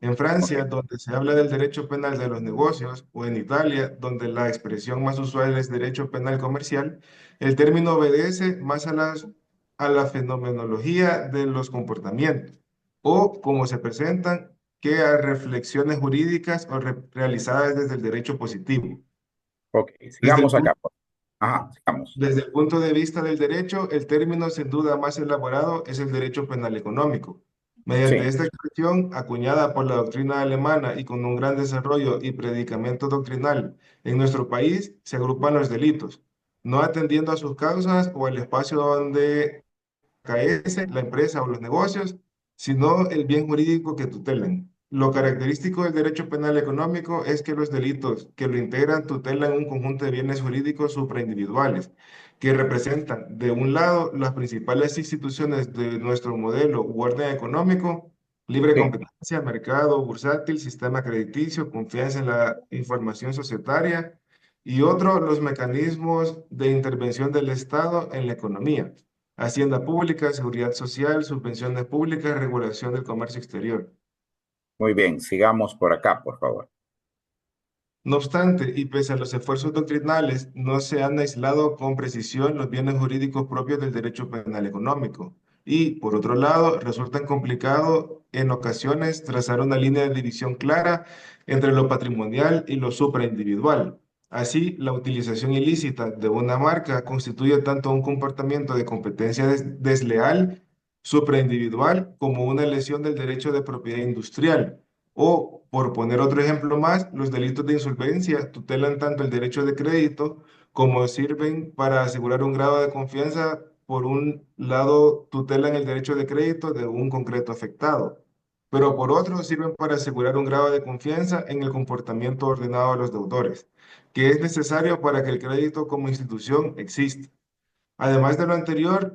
En Francia, donde se habla del derecho penal de los negocios, o en Italia, donde la expresión más usual es derecho penal comercial, el término obedece más a la fenomenología de los comportamientos, o como se presentan, que a reflexiones jurídicas o realizadas desde el derecho positivo. Ok, Desde el sigamos punto acá. Ajá, sigamos. Desde el punto de vista del derecho, el término sin duda más elaborado es el derecho penal económico. Mediante Sí, esta expresión, acuñada por la doctrina alemana y con un gran desarrollo y predicamento doctrinal en nuestro país, se agrupan los delitos, no atendiendo a sus causas o al espacio donde caece la empresa o los negocios, sino el bien jurídico que tutelan. Lo característico del derecho penal económico es que los delitos que lo integran tutelan un conjunto de bienes jurídicos supraindividuales, que representan, de un lado, las principales instituciones de nuestro modelo u orden económico, libre sí. competencia, mercado bursátil, sistema crediticio, confianza en la información societaria, y otro, los mecanismos de intervención del Estado en la economía. Hacienda pública, seguridad social, subvenciones públicas, regulación del comercio exterior. Muy bien, sigamos por acá, por favor. No obstante, y pese a los esfuerzos doctrinales, no se han aislado con precisión los bienes jurídicos propios del derecho penal económico. Y, por otro lado, resulta complicado en ocasiones trazar una línea de división clara entre lo patrimonial y lo supraindividual. Así, la utilización ilícita de una marca constituye tanto un comportamiento de competencia desleal, supraindividual, como una lesión del derecho de propiedad industrial. O, por poner otro ejemplo más, los delitos de insolvencia tutelan tanto el derecho de crédito como sirven para asegurar un grado de confianza, por un lado, tutelan el derecho de crédito de un concreto afectado, pero por otro, sirven para asegurar un grado de confianza en el comportamiento ordenado de los deudores, que es necesario para que el crédito como institución exista. Además de lo anterior,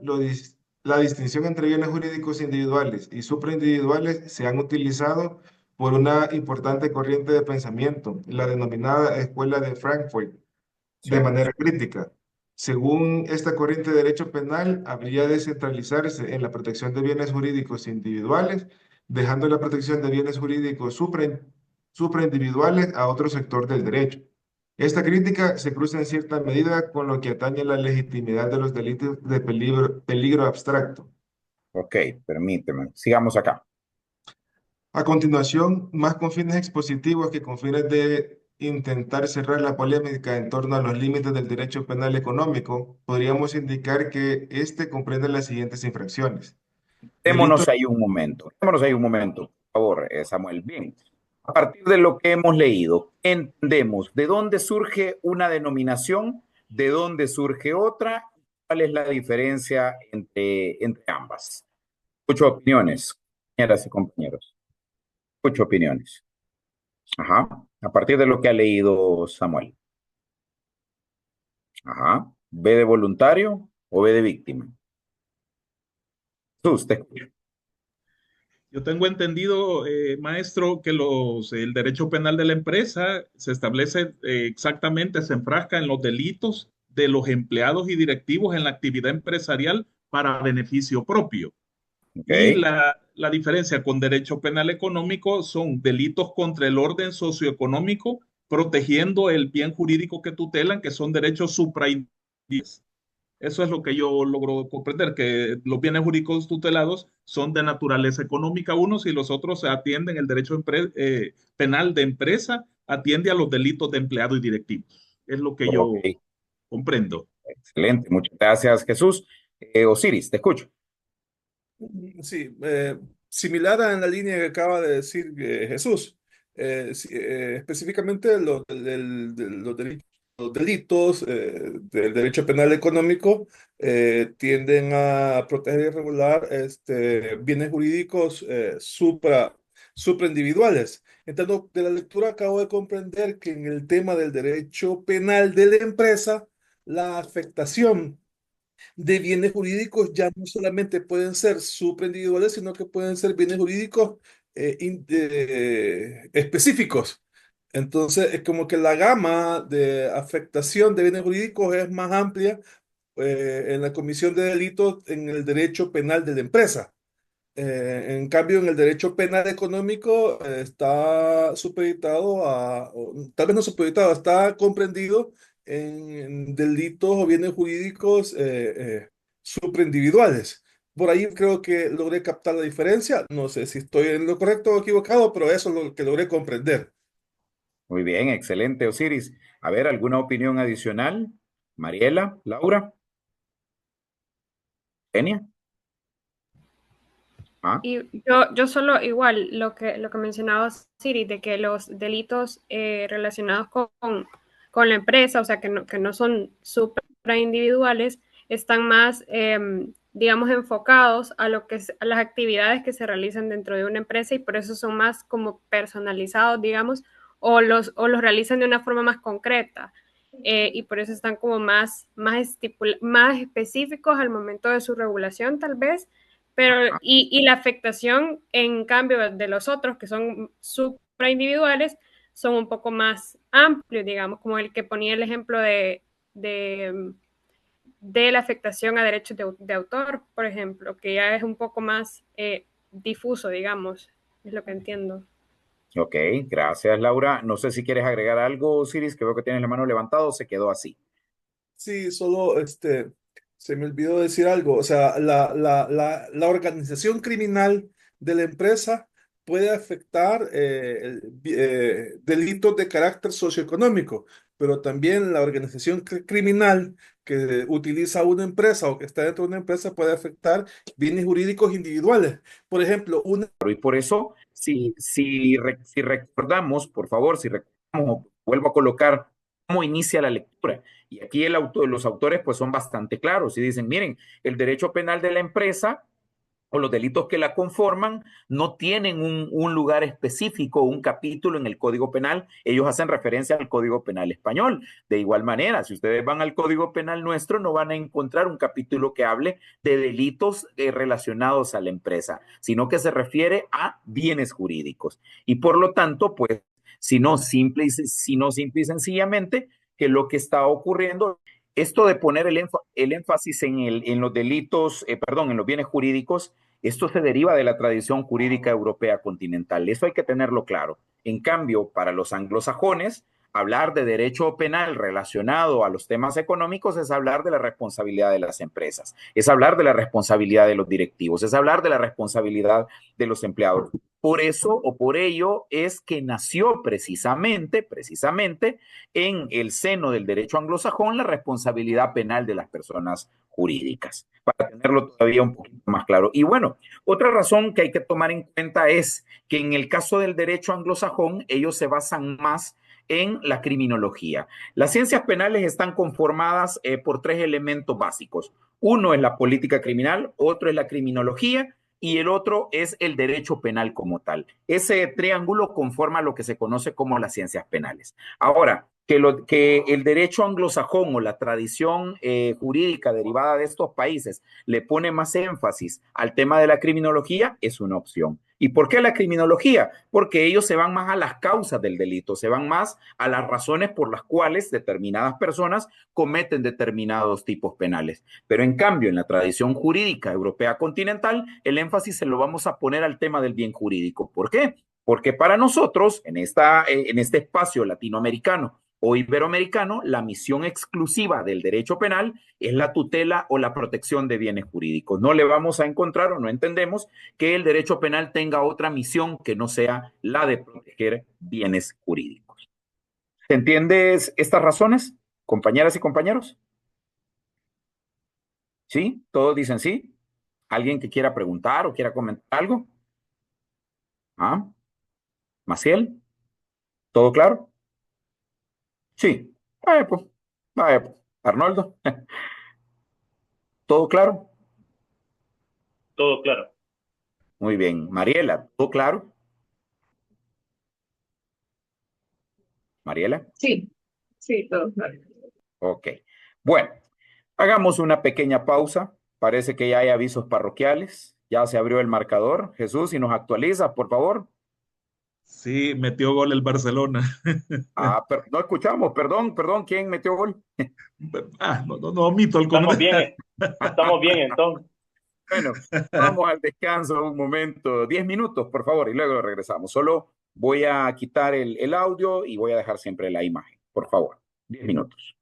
la distinción entre bienes jurídicos individuales y supraindividuales se han utilizado por una importante corriente de pensamiento, la denominada Escuela de Frankfurt, Sí. de manera crítica. Según esta corriente de derecho penal, habría de centralizarse en la protección de bienes jurídicos individuales, dejando la protección de bienes jurídicos supraindividuales a otro sector del derecho. Esta crítica se cruza en cierta medida con lo que atañe a la legitimidad de los delitos de peligro abstracto. Ok, permíteme. Sigamos acá. A continuación, más con fines expositivos que con fines de intentar cerrar la polémica en torno a los límites del derecho penal económico, podríamos indicar que este comprende las siguientes infracciones. Démonos Delitos. ahí un momento. Démonos ahí un momento, por favor, Samuel. Bien. A partir de lo que hemos leído, entendemos de dónde surge una denominación, de dónde surge otra, cuál es la diferencia entre ambas. Escucho opiniones, compañeras y compañeros. Escucho opiniones. Ajá. A partir de lo que ha leído Samuel. Ajá. ¿B de voluntario o B de víctima? Jesús, te escucho. Yo tengo entendido, maestro, que el derecho penal de la empresa se establece exactamente, se enfrasca en los delitos de los empleados y directivos en la actividad empresarial para beneficio propio. Y Ok. la diferencia con derecho penal económico son delitos contra el orden socioeconómico, protegiendo el bien jurídico que tutelan, que son derechos supraindividuales. Eso es lo que yo logro comprender, que los bienes jurídicos tutelados son de naturaleza económica unos y los otros atienden el derecho penal de empresa, atiende a los delitos de empleado y directivos. Es lo que Ok. yo comprendo. Excelente. Muchas gracias, Jesús. Osiris, te escucho. Sí, similar a en la línea que acaba de decir Jesús. Sí, específicamente los delitos del derecho penal económico tienden a proteger y regular bienes jurídicos supraindividuales. Entonces, de la lectura acabo de comprender que en el tema del derecho penal de la empresa, la afectación de bienes jurídicos ya no solamente pueden ser supraindividuales, sino que pueden ser bienes jurídicos específicos. Entonces, es como que la gama de afectación de bienes jurídicos es más amplia en la comisión de delitos en el derecho penal de la empresa. En cambio, en el derecho penal económico está supeditado o tal vez no supeditado, está comprendido en delitos o bienes jurídicos supraindividuales. Por ahí creo que logré captar la diferencia. No sé si estoy en lo correcto o equivocado, pero eso es lo que logré comprender. Muy bien, excelente, Osiris. A ver, ¿alguna opinión adicional? Mariela, Laura, Enia. ¿Ah? Y yo solo igual lo que mencionaba Siri, de que los delitos relacionados con la empresa, o sea, que no son supraindividuales, están más, digamos, enfocados a a las actividades que se realizan dentro de una empresa y por eso son más como personalizados, digamos, o los realizan de una forma más concreta. Y por eso están como más específicos al momento de su regulación, tal vez, pero, y la afectación, en cambio, de los otros, que son supraindividuales, son un poco más amplios, digamos, como el que ponía el ejemplo de la afectación a derechos de autor, por ejemplo, que ya es un poco más difuso, digamos, es lo que entiendo. Ok, gracias, Laura. No sé si quieres agregar algo, Osiris, que veo que tienes la mano levantada o se quedó así. Sí, solo se me olvidó decir algo. O sea, la organización criminal de la empresa puede afectar delitos de carácter socioeconómico, pero también la organización criminal que utiliza una empresa o que está dentro de una empresa puede afectar bienes jurídicos individuales. Por ejemplo, Y por eso, si recordamos, por favor, si recordamos, vuelvo a colocar cómo inicia la lectura. Y aquí los autores pues son bastante claros y dicen, miren, el derecho penal de la empresa o los delitos que la conforman no tienen un lugar específico, un capítulo en el Código Penal. Ellos hacen referencia al Código Penal español. De igual manera, si ustedes van al Código Penal nuestro, no van a encontrar un capítulo que hable de delitos relacionados a la empresa, sino que se refiere a bienes jurídicos. Y por lo tanto, pues, sino simple y sencillamente que lo que está ocurriendo, esto de poner el énfasis en los delitos, perdón, en los bienes jurídicos, esto se deriva de la tradición jurídica europea continental. Eso hay que tenerlo claro. En cambio, para los anglosajones, hablar de derecho penal relacionado a los temas económicos es hablar de la responsabilidad de las empresas, es hablar de la responsabilidad de los directivos, es hablar de la responsabilidad de los empleados. Por eso o por ello es que nació precisamente en el seno del derecho anglosajón la responsabilidad penal de las personas jurídicas, para tenerlo todavía un poquito más claro. Y bueno, otra razón que hay que tomar en cuenta es que en el caso del derecho anglosajón, ellos se basan más en la criminología. Las ciencias penales están conformadas por tres elementos básicos. Uno es la política criminal, otro es la criminología y el otro es el derecho penal como tal. Ese triángulo conforma lo que se conoce como las ciencias penales. Ahora, que el derecho anglosajón o la tradición jurídica derivada de estos países le pone más énfasis al tema de la criminología es una opción. ¿Y por qué la criminología? Porque ellos se van más a las causas del delito, se van más a las razones por las cuales determinadas personas cometen determinados tipos penales. Pero en cambio, en la tradición jurídica europea continental, el énfasis se lo vamos a poner al tema del bien jurídico. ¿Por qué? Porque para nosotros, en este espacio latinoamericano o iberoamericano, la misión exclusiva del derecho penal es la tutela o la protección de bienes jurídicos. No le vamos a encontrar o no entendemos que el derecho penal tenga otra misión que no sea la de proteger bienes jurídicos. ¿Se entienden estas razones, compañeras y compañeros? ¿Sí? ¿Todos dicen sí? ¿Alguien que quiera preguntar o quiera comentar algo? ¿Ah? ¿Maciel? ¿Todo claro? Sí. Vaya pues. Vaya pues. Arnoldo. ¿Todo claro? Todo claro. Muy bien. Mariela, ¿todo claro? Mariela. Sí, sí, todo claro. Ok. Bueno, hagamos una pequeña pausa. Parece que ya hay avisos parroquiales. Ya se abrió el marcador. Jesús, si nos actualiza, por favor. Sí, metió gol el Barcelona. No escuchamos, perdón, ¿quién metió gol? No omito el comentario. Estamos bien entonces. Bueno, vamos al descanso un momento, 10 minutos, por favor, y luego regresamos. Solo voy a quitar el audio y voy a dejar siempre la imagen, por favor. 10 minutos.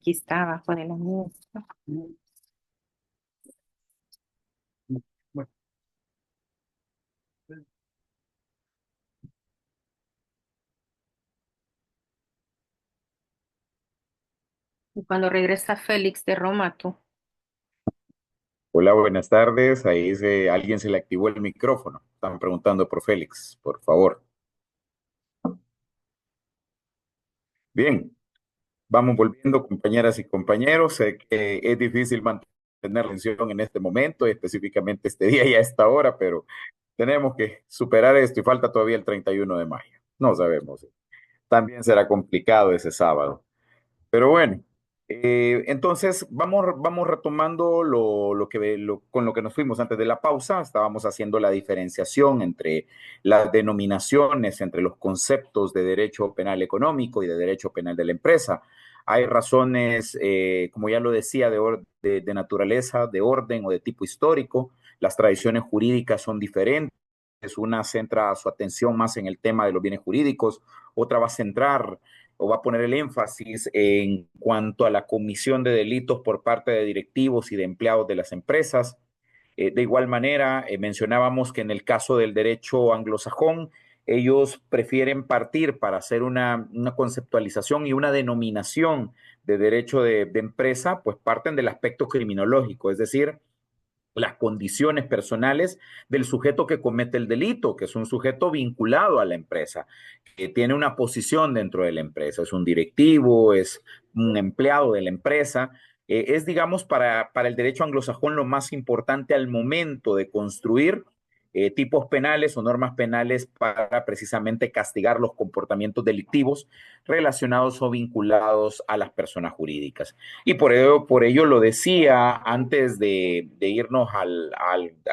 Aquí está abajo de la mesa. Y cuando regresa Félix de Roma, tú. Hola, buenas tardes. Alguien se le activó el micrófono. Están preguntando por Félix, por favor. Bien, vamos volviendo, compañeras y compañeros. Sé que es difícil mantener la atención en este momento, específicamente este día y a esta hora, pero tenemos que superar esto y falta todavía el 31 de mayo. No sabemos. También será complicado ese sábado. Pero bueno, entonces vamos retomando con lo que nos fuimos antes de la pausa. Estábamos haciendo la diferenciación entre las denominaciones, entre los conceptos de derecho penal económico y de derecho penal de la empresa. Hay razones, como ya lo decía, de naturaleza, de orden o de tipo histórico. Las tradiciones jurídicas son diferentes. Una centra su atención más en el tema de los bienes jurídicos, otra va a centrar o va a poner el énfasis en cuanto a la comisión de delitos por parte de directivos y de empleados de las empresas. De igual manera, mencionábamos que en el caso del derecho anglosajón, ellos prefieren partir para hacer una conceptualización y una denominación de derecho de empresa, pues parten del aspecto criminológico, es decir, las condiciones personales del sujeto que comete el delito, que es un sujeto vinculado a la empresa, que tiene una posición dentro de la empresa, es un directivo, es un empleado de la empresa. Es, digamos, para el derecho anglosajón lo más importante al momento de construir tipos penales o normas penales para precisamente castigar los comportamientos delictivos relacionados o vinculados a las personas jurídicas. Y por ello lo decía antes de irnos al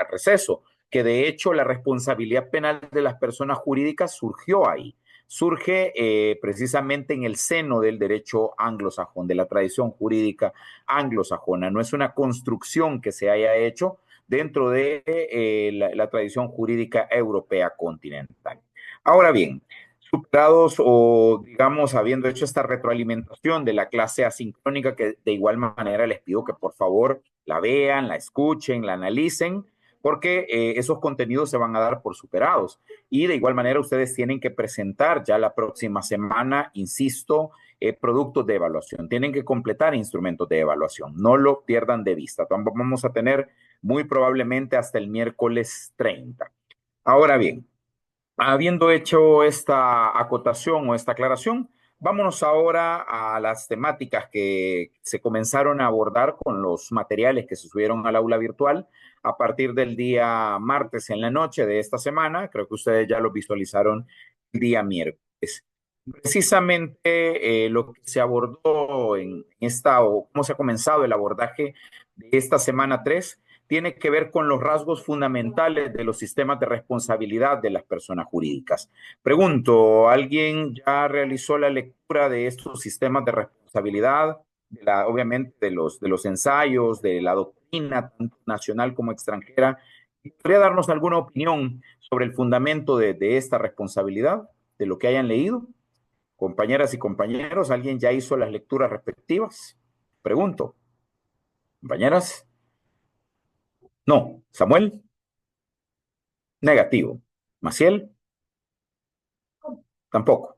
receso, que de hecho la responsabilidad penal de las personas jurídicas surgió ahí. Surge precisamente en el seno del derecho anglosajón, de la tradición jurídica anglosajona. No es una construcción que se haya hecho dentro de la tradición jurídica europea continental. Ahora bien, superados o, digamos, habiendo hecho esta retroalimentación de la clase asincrónica, que de igual manera les pido que por favor la vean, la escuchen, la analicen, porque esos contenidos se van a dar por superados. Y de igual manera ustedes tienen que presentar ya la próxima semana, insisto, productos de evaluación. Tienen que completar instrumentos de evaluación. No lo pierdan de vista. Vamos a tener muy probablemente hasta el miércoles 30. Ahora bien, habiendo hecho esta acotación o esta aclaración, vámonos ahora a las temáticas que se comenzaron a abordar con los materiales que se subieron al aula virtual a partir del día martes en la noche de esta semana. Creo que ustedes ya lo visualizaron el día miércoles. Precisamente lo que se abordó en esta, o cómo se ha comenzado el abordaje de esta semana 3, tiene que ver con los rasgos fundamentales de los sistemas de responsabilidad de las personas jurídicas. Pregunto, ¿alguien ya realizó la lectura de estos sistemas de responsabilidad? Obviamente de los ensayos, de la doctrina, tanto nacional como extranjera. ¿Podría darnos alguna opinión sobre el fundamento de esta responsabilidad, de lo que hayan leído? Compañeras y compañeros, ¿alguien ya hizo las lecturas respectivas? Pregunto. Compañeras. No. Samuel. Negativo. Maciel. Tampoco.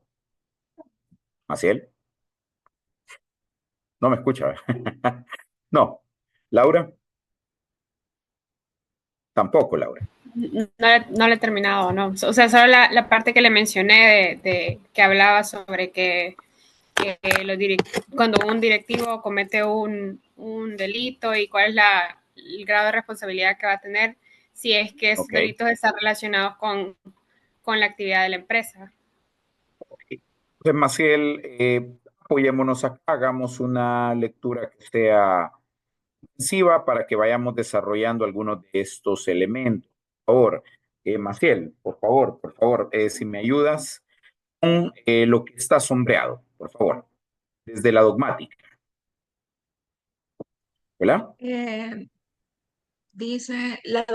Maciel. No me escucha. No. Laura. Tampoco, Laura. No le he terminado, ¿no? O sea, solo la parte que le mencioné de que hablaba sobre que cuando un directivo comete un delito y cuál es el grado de responsabilidad que va a tener si es que esos delitos están relacionados con la actividad de la empresa. Entonces, Maciel, apoyémonos acá, hagamos una lectura que sea intensiva para que vayamos desarrollando algunos de estos elementos. Por favor, Maciel, por favor, si me ayudas con lo que está sombreado, por favor, desde la dogmática. ¿Verdad? Dice, la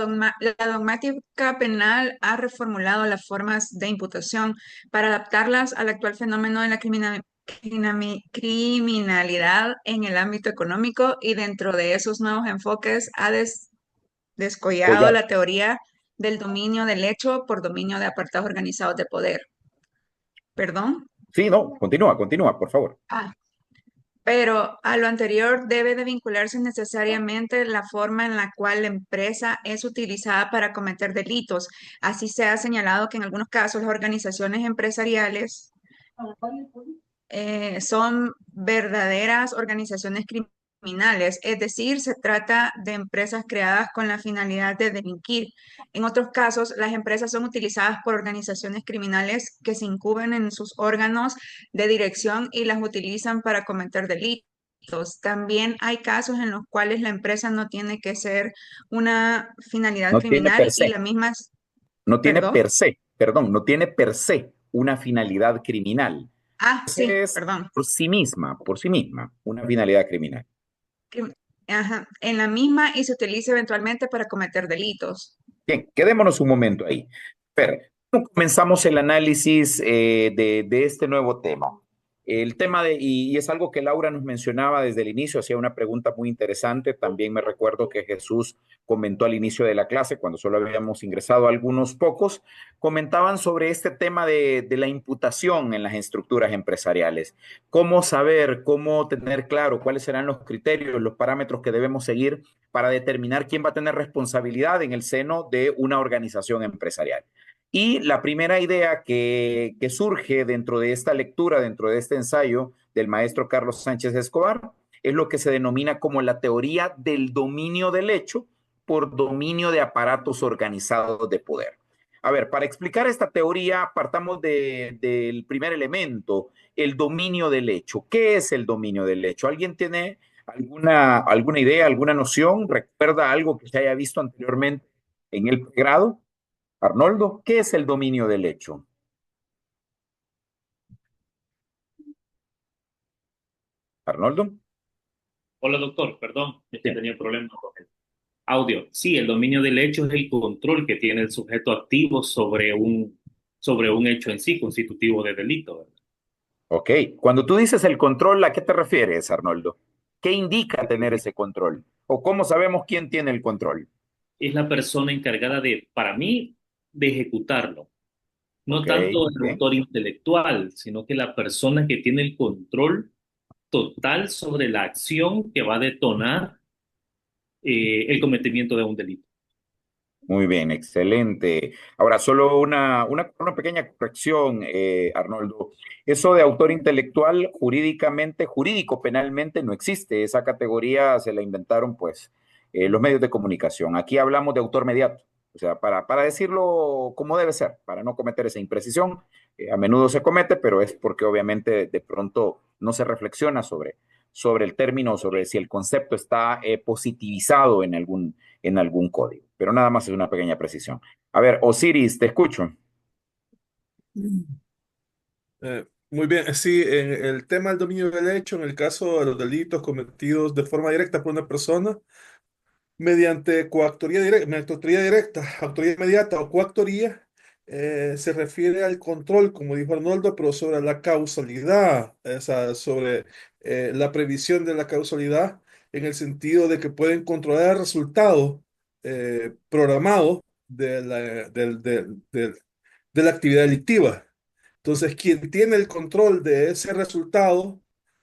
dogmática penal ha reformulado las formas de imputación para adaptarlas al actual fenómeno de la criminalidad en el ámbito económico y dentro de esos nuevos enfoques ha O descollado ya, la teoría del dominio del hecho por dominio de apartados organizados de poder. ¿Perdón? sí, no, continúa, por favor. Ah, pero a lo anterior debe de vincularse necesariamente la forma en la cual la empresa es utilizada para cometer delitos. Así se ha señalado que en algunos casos las organizaciones empresariales son verdaderas organizaciones criminales, es decir, se trata de empresas creadas con la finalidad de delinquir. En otros casos, las empresas son utilizadas por organizaciones criminales que se incumben en sus órganos de dirección y las utilizan para cometer delitos. También hay casos en los cuales la empresa no tiene que ser una finalidad No tiene per criminal y se, la misma, no tiene perdón. per se, perdón, no tiene per se una finalidad criminal. Ah, sí, Es perdón. por sí misma, una finalidad criminal. que- ajá, en la misma y se utiliza eventualmente para cometer delitos. Bien, quedémonos un momento ahí. Fer, ¿cómo comenzamos el análisis de este nuevo tema? El tema y es algo que Laura nos mencionaba desde el inicio, hacía una pregunta muy interesante. También me recuerdo que Jesús comentó al inicio de la clase, cuando solo habíamos ingresado algunos pocos, comentaban sobre este tema de la imputación en las estructuras empresariales. Cómo saber, cómo tener claro cuáles serán los criterios, los parámetros que debemos seguir para determinar quién va a tener responsabilidad en el seno de una organización empresarial. Y la primera idea que surge dentro de esta lectura, dentro de este ensayo del maestro Carlos Sánchez Escobar, es lo que se denomina como la teoría del dominio del hecho por dominio de aparatos organizados de poder. A ver, para explicar esta teoría, partamos del primer elemento, el dominio del hecho. ¿Qué es el dominio del hecho? ¿Alguien tiene alguna idea, alguna noción? ¿Recuerda algo que se haya visto anteriormente en el pregrado? Arnoldo, ¿qué es el dominio del hecho? Arnoldo. Hola, doctor, perdón, es que Bien. tenía problemas con el audio. Sí, el dominio del hecho es el control que tiene el sujeto activo sobre un hecho en sí, constitutivo de delito, ¿verdad? Ok, cuando tú dices el control, ¿a qué te refieres, Arnoldo? ¿Qué indica tener ese control? ¿O cómo sabemos quién tiene el control? Es la persona encargada de, para mí, de ejecutarlo. No Ok, tanto muy el bien. autor intelectual, sino que la persona que tiene el control total sobre la acción que va a detonar el cometimiento de un delito. Muy bien, excelente. Ahora, solo una pequeña corrección, Arnoldo. Eso de autor intelectual, jurídicamente, jurídico penalmente, no existe. Esa categoría se la inventaron, pues, los medios de comunicación. Aquí hablamos de autor mediato. O sea, para decirlo como debe ser, para no cometer esa imprecisión, a menudo se comete, pero es porque obviamente de pronto no se reflexiona sobre el término, sobre si el concepto está positivizado en algún código. Pero nada más es una pequeña precisión. A ver, Osiris, te escucho. Muy bien, sí, en el tema del dominio del hecho, en el caso de los delitos cometidos de forma directa por una persona, mediante mediante autoría directa, autoría inmediata o coactoría, se refiere al control, como dijo Arnoldo, pero sobre la causalidad, o sea, sobre la previsión de la causalidad, en el sentido de que pueden controlar el resultado programado de la actividad delictiva. Entonces, quien tiene el control de ese resultado,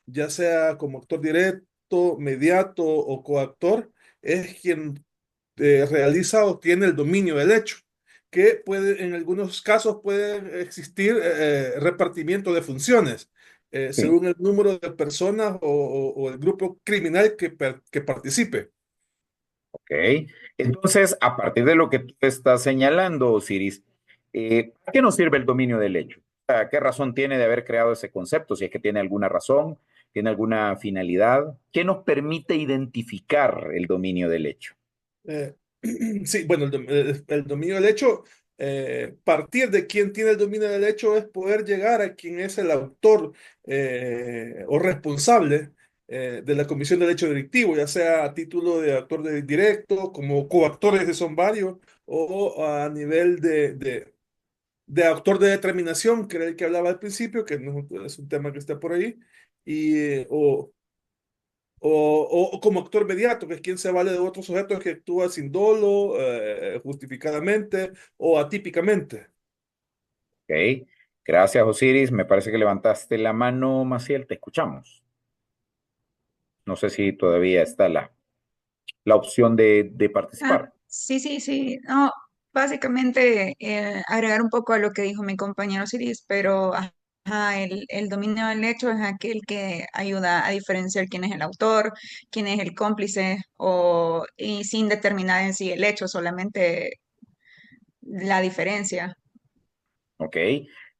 ya sea como actor directo, mediato o coactor, es quien realiza o tiene el dominio del hecho, que puede, en algunos casos puede existir repartimiento de funciones, Sí, según el número de personas o el grupo criminal que participe. ok. Entonces, a partir de lo que tú estás señalando, Osiris, ¿a qué nos sirve el dominio del hecho? O sea, ¿qué razón tiene de haber creado ese concepto? Si es que tiene alguna razón, tiene alguna finalidad. ¿Qué nos permite identificar el dominio del hecho? Eh, sí, bueno, el dominio del hecho, partir de quién tiene el dominio del hecho es poder llegar a quién es el autor o responsable de la comisión del hecho delictivo, ya sea a título de actor directo, como coactores que son varios, o a nivel de autor de determinación, que era el que hablaba al principio, que no es un tema que está por ahí, o como actor mediato, que es quien se vale de otros sujetos que actúa sin dolo, justificadamente o atípicamente. Ok, gracias Osiris, me parece que levantaste la mano, Maciel, te escuchamos. No sé si todavía está la opción de participar. Sí, sí, sí. No, básicamente agregar un poco a lo que dijo mi compañero Siris, pero ajá, el dominio del hecho es aquel que ayuda a diferenciar quién es el autor, quién es el cómplice, y sin determinar en sí el hecho, solamente la diferencia. Ok,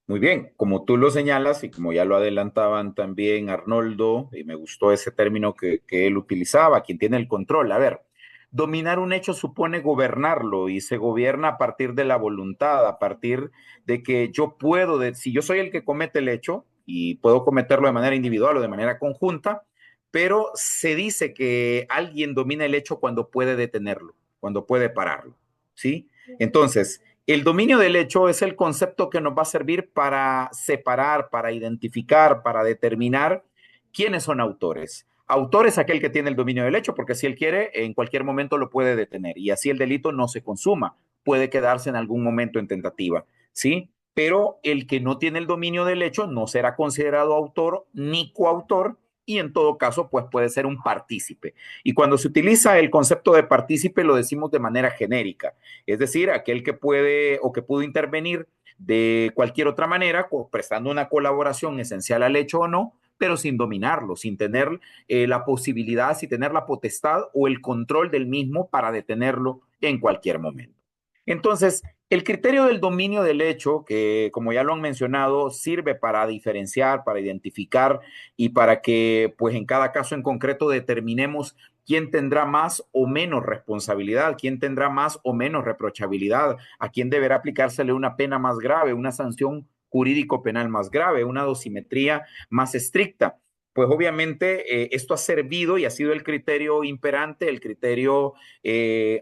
muy bien. Como tú lo señalas y como ya lo adelantaban también Arnoldo, y me gustó ese término que él utilizaba, quien tiene el control. A ver, dominar un hecho supone gobernarlo y se gobierna a partir de la voluntad, a partir de que yo puedo, si yo soy el que comete el hecho y puedo cometerlo de manera individual o de manera conjunta, pero se dice que alguien domina el hecho cuando puede detenerlo, cuando puede pararlo, ¿sí? Entonces, el dominio del hecho es el concepto que nos va a servir para separar, para identificar, para determinar quiénes son autores. Autor es aquel que tiene el dominio del hecho, porque si él quiere, en cualquier momento lo puede detener y así el delito no se consuma. Puede quedarse en algún momento en tentativa, ¿sí? Pero el que no tiene el dominio del hecho no será considerado autor ni coautor y en todo caso, pues puede ser un partícipe. Y cuando se utiliza el concepto de partícipe, lo decimos de manera genérica, es decir, aquel que puede o que pudo intervenir de cualquier otra manera, prestando una colaboración esencial al hecho o no, pero sin dominarlo, sin tener la posibilidad, sin tener la potestad o el control del mismo para detenerlo en cualquier momento. Entonces, el criterio del dominio del hecho, que como ya lo han mencionado, sirve para diferenciar, para identificar y para que, pues en cada caso en concreto, determinemos quién tendrá más o menos responsabilidad, quién tendrá más o menos reprochabilidad, a quién deberá aplicársele una pena más grave, una sanción jurídico-penal más grave, una dosimetría más estricta. Pues obviamente esto ha servido y ha sido el criterio imperante, el criterio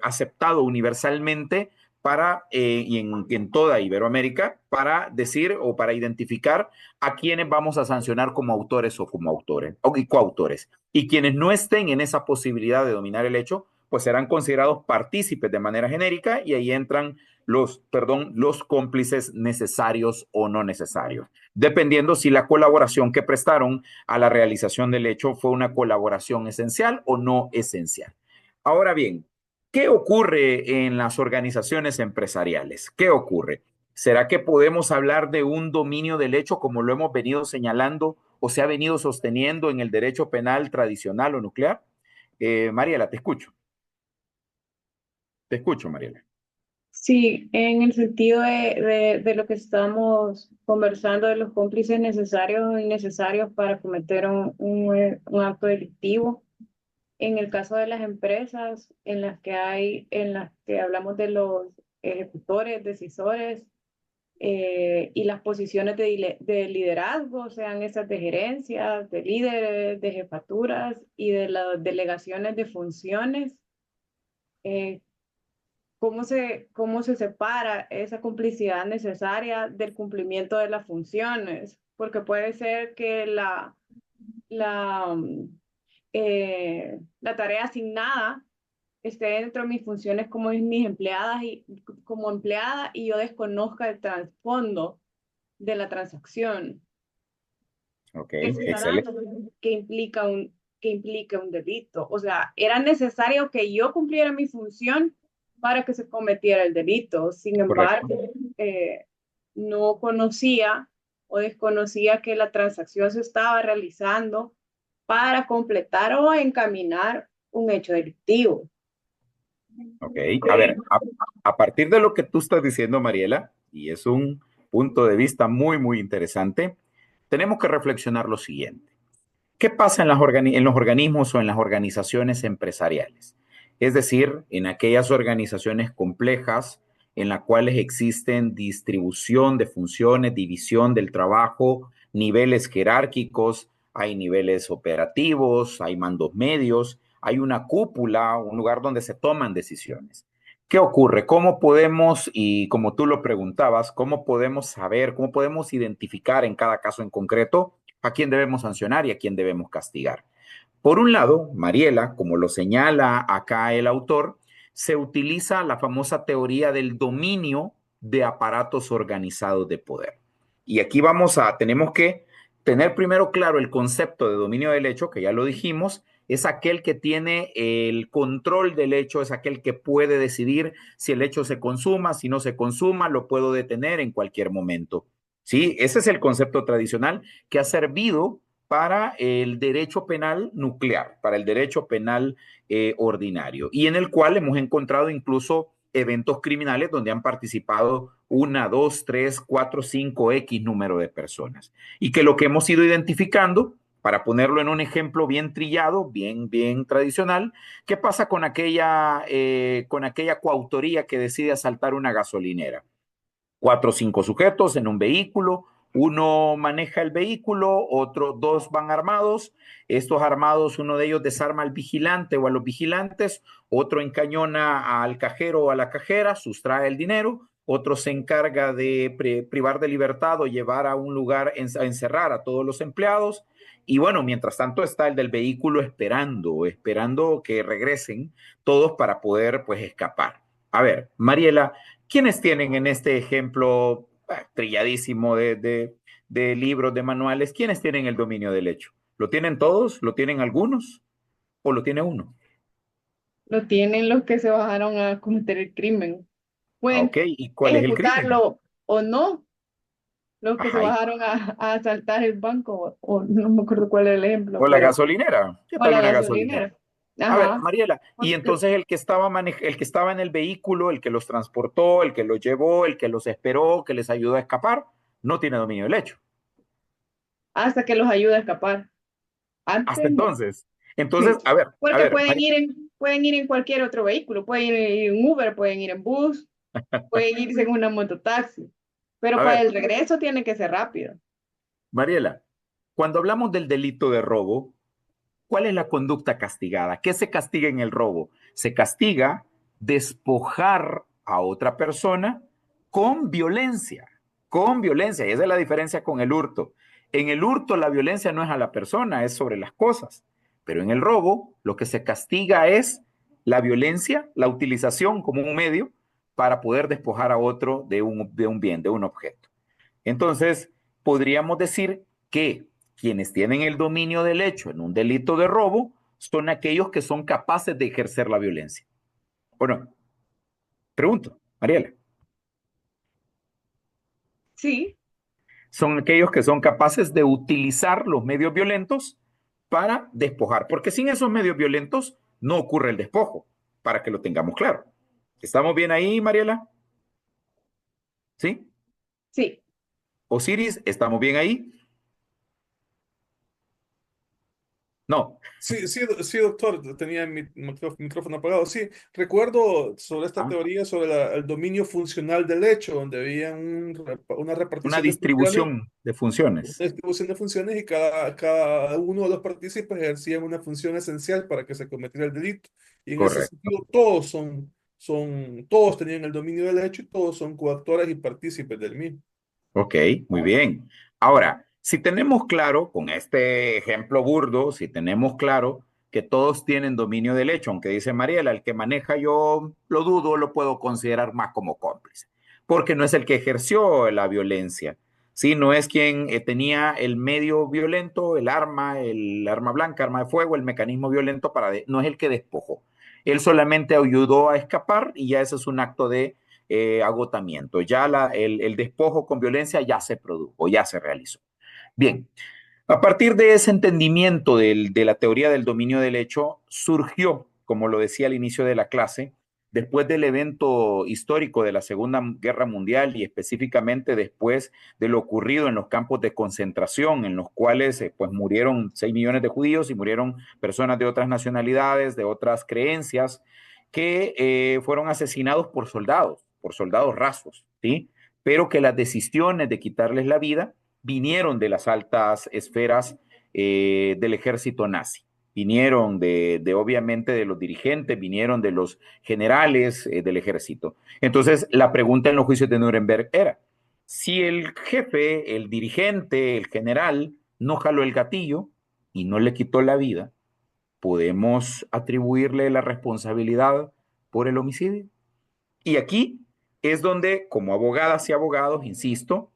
aceptado universalmente para, y en toda Iberoamérica, para decir o para identificar a quienes vamos a sancionar como autores o como autores o coautores. Y quienes no estén en esa posibilidad de dominar el hecho, pues serán considerados partícipes de manera genérica y ahí entran los cómplices necesarios o no necesarios, dependiendo si la colaboración que prestaron a la realización del hecho fue una colaboración esencial o no esencial. Ahora bien, ¿qué ocurre en las organizaciones empresariales? ¿Qué ocurre? ¿Será que podemos hablar de un dominio del hecho como lo hemos venido señalando o se ha venido sosteniendo en el derecho penal tradicional o nuclear? Mariela, te escucho. Te escucho, Mariela. Sí, en el sentido de lo que estamos conversando de los cómplices necesarios o innecesarios para cometer un acto delictivo. En el caso de las empresas en las que hablamos de los ejecutores, decisores y las posiciones de liderazgo, sean esas de gerencias, de líderes, de jefaturas y de las delegaciones de funciones, eh, cómo se separa esa complicidad necesaria del cumplimiento de las funciones, porque puede ser que la, la tarea asignada esté dentro de mis funciones como mis empleadas y como empleada y yo desconozca el trasfondo de la transacción Ok, que se está excelente. dando, que implica un delito. O sea, era necesario que yo cumpliera mi función para que se cometiera el delito. Sin Correcto. embargo, no conocía o desconocía que la transacción se estaba realizando para completar o encaminar un hecho delictivo. Ok, a ver, a partir de lo que tú estás diciendo, Mariela, y es un punto de vista muy, muy interesante, tenemos que reflexionar lo siguiente. ¿Qué pasa en en los organismos o en las organizaciones empresariales? Es decir, en aquellas organizaciones complejas en las cuales existen distribución de funciones, división del trabajo, niveles jerárquicos, hay niveles operativos, hay mandos medios, hay una cúpula, un lugar donde se toman decisiones. ¿Qué ocurre? ¿Cómo podemos, y como tú lo preguntabas, cómo podemos saber, cómo podemos identificar en cada caso en concreto a quién debemos sancionar y a quién debemos castigar? Por un lado, Mariela, como lo señala acá el autor, se utiliza la famosa teoría del dominio de aparatos organizados de poder. Y aquí tenemos que tener primero claro el concepto de dominio del hecho, que ya lo dijimos, es aquel que tiene el control del hecho, es aquel que puede decidir si el hecho se consuma, si no se consuma, lo puedo detener en cualquier momento. ¿Sí? Ese es el concepto tradicional que ha servido para el derecho penal nuclear, para el derecho penal ordinario, y en el cual hemos encontrado incluso eventos criminales donde han participado 1, 2, 3, 4, 5, X número de personas. Y que lo que hemos ido identificando, para ponerlo en un ejemplo bien trillado, bien tradicional, ¿qué pasa con aquella coautoría que decide asaltar una gasolinera? 4 o 5 sujetos en un vehículo, uno maneja el vehículo, otros 2 van armados, estos armados, uno de ellos desarma al vigilante o a los vigilantes, otro encañona al cajero o a la cajera, sustrae el dinero, otro se encarga de privar de libertad o llevar a un lugar a encerrar a todos los empleados, y bueno, mientras tanto está el del vehículo esperando que regresen todos para poder pues escapar. A ver, Mariela, ¿quiénes tienen en este ejemplo trilladísimo de libros, de manuales, quiénes tienen el dominio del hecho? ¿Lo tienen todos? ¿Lo tienen algunos? ¿O lo tiene uno? Lo tienen los que se bajaron a cometer el crimen. Ok, Pueden ¿y cuál es el crimen? ejecutarlo o no, los que se Ajá, bajaron a asaltar el banco, o no me acuerdo cuál es el ejemplo, o la pero, gasolinera. ¿Qué o tal la una gasolinera? gasolinera. A ver, Ajá. Mariela, y Porque entonces el que estaba en el vehículo, el que los transportó, el que los llevó, el que los esperó, que les ayudó a escapar, no tiene dominio del hecho. hasta que los ayude a escapar. Hasta Antes no. entonces. Entonces, a Porque ver, Mariela, pueden ir en cualquier otro vehículo, pueden ir en Uber, pueden ir en bus, pueden irse en una mototaxi, pero a para ver, el regreso tiene que ser rápido. Mariela, cuando hablamos del delito de robo, ¿cuál es la conducta castigada? ¿Qué se castiga en el robo? Se castiga despojar a otra persona con violencia, con violencia. Y esa es la diferencia con el hurto. En el hurto la violencia no es a la persona, es sobre las cosas. Pero en el robo lo que se castiga es la violencia, la utilización como un medio para poder despojar a otro de un bien, de un objeto. Entonces, podríamos decir que quienes tienen el dominio del hecho en un delito de robo son aquellos que son capaces de ejercer la violencia. Bueno, pregunto, Mariela, Sí, son aquellos que son capaces de utilizar los medios violentos para despojar, porque sin esos medios violentos no ocurre el despojo, para que lo tengamos claro. ¿Estamos bien ahí, Mariela? ¿Sí? sí, Osiris, ¿estamos bien ahí? No. Sí, sí, sí, doctor, tenía mi micrófono apagado. Sí, recuerdo sobre esta Ah, teoría sobre el dominio funcional del hecho, donde había una una repartición de funciones, distribución de una funciones. distribución de funciones y cada uno de los partícipes ejercía una función esencial para que se cometiera el delito. Y en ese Correcto. sentido, todos tenían el dominio del hecho y todos son coactores y partícipes del mismo. Ok, muy bien. Ahora, si tenemos claro, con este ejemplo burdo, si tenemos claro que todos tienen dominio del hecho, aunque dice Mariela, el que maneja yo lo dudo, lo puedo considerar más como cómplice, porque no es el que ejerció la violencia, ¿sí? No es quien tenía el medio violento, el arma blanca, arma de fuego, el mecanismo violento no es el que despojó. Él solamente ayudó a escapar y ya ese es un acto de agotamiento. Ya el despojo con violencia ya se produjo, ya se realizó. Bien, a partir de ese entendimiento de la teoría del dominio del hecho, surgió, como lo decía al inicio de la clase, después del evento histórico de la Segunda Guerra Mundial y específicamente después de lo ocurrido en los campos de concentración, en los cuales pues, murieron 6 millones de judíos y murieron personas de otras nacionalidades, de otras creencias, que fueron asesinados por soldados rasos, ¿sí? Pero que las decisiones de quitarles la vida vinieron de las altas esferas del ejército nazi. vinieron obviamente de los dirigentes, vinieron de los generales del ejército. Entonces, la pregunta en los juicios de Nuremberg era, si el jefe, el dirigente, el general, no jaló el gatillo y no le quitó la vida, ¿podemos atribuirle la responsabilidad por el homicidio? Y aquí es donde, como abogadas y abogados, insisto,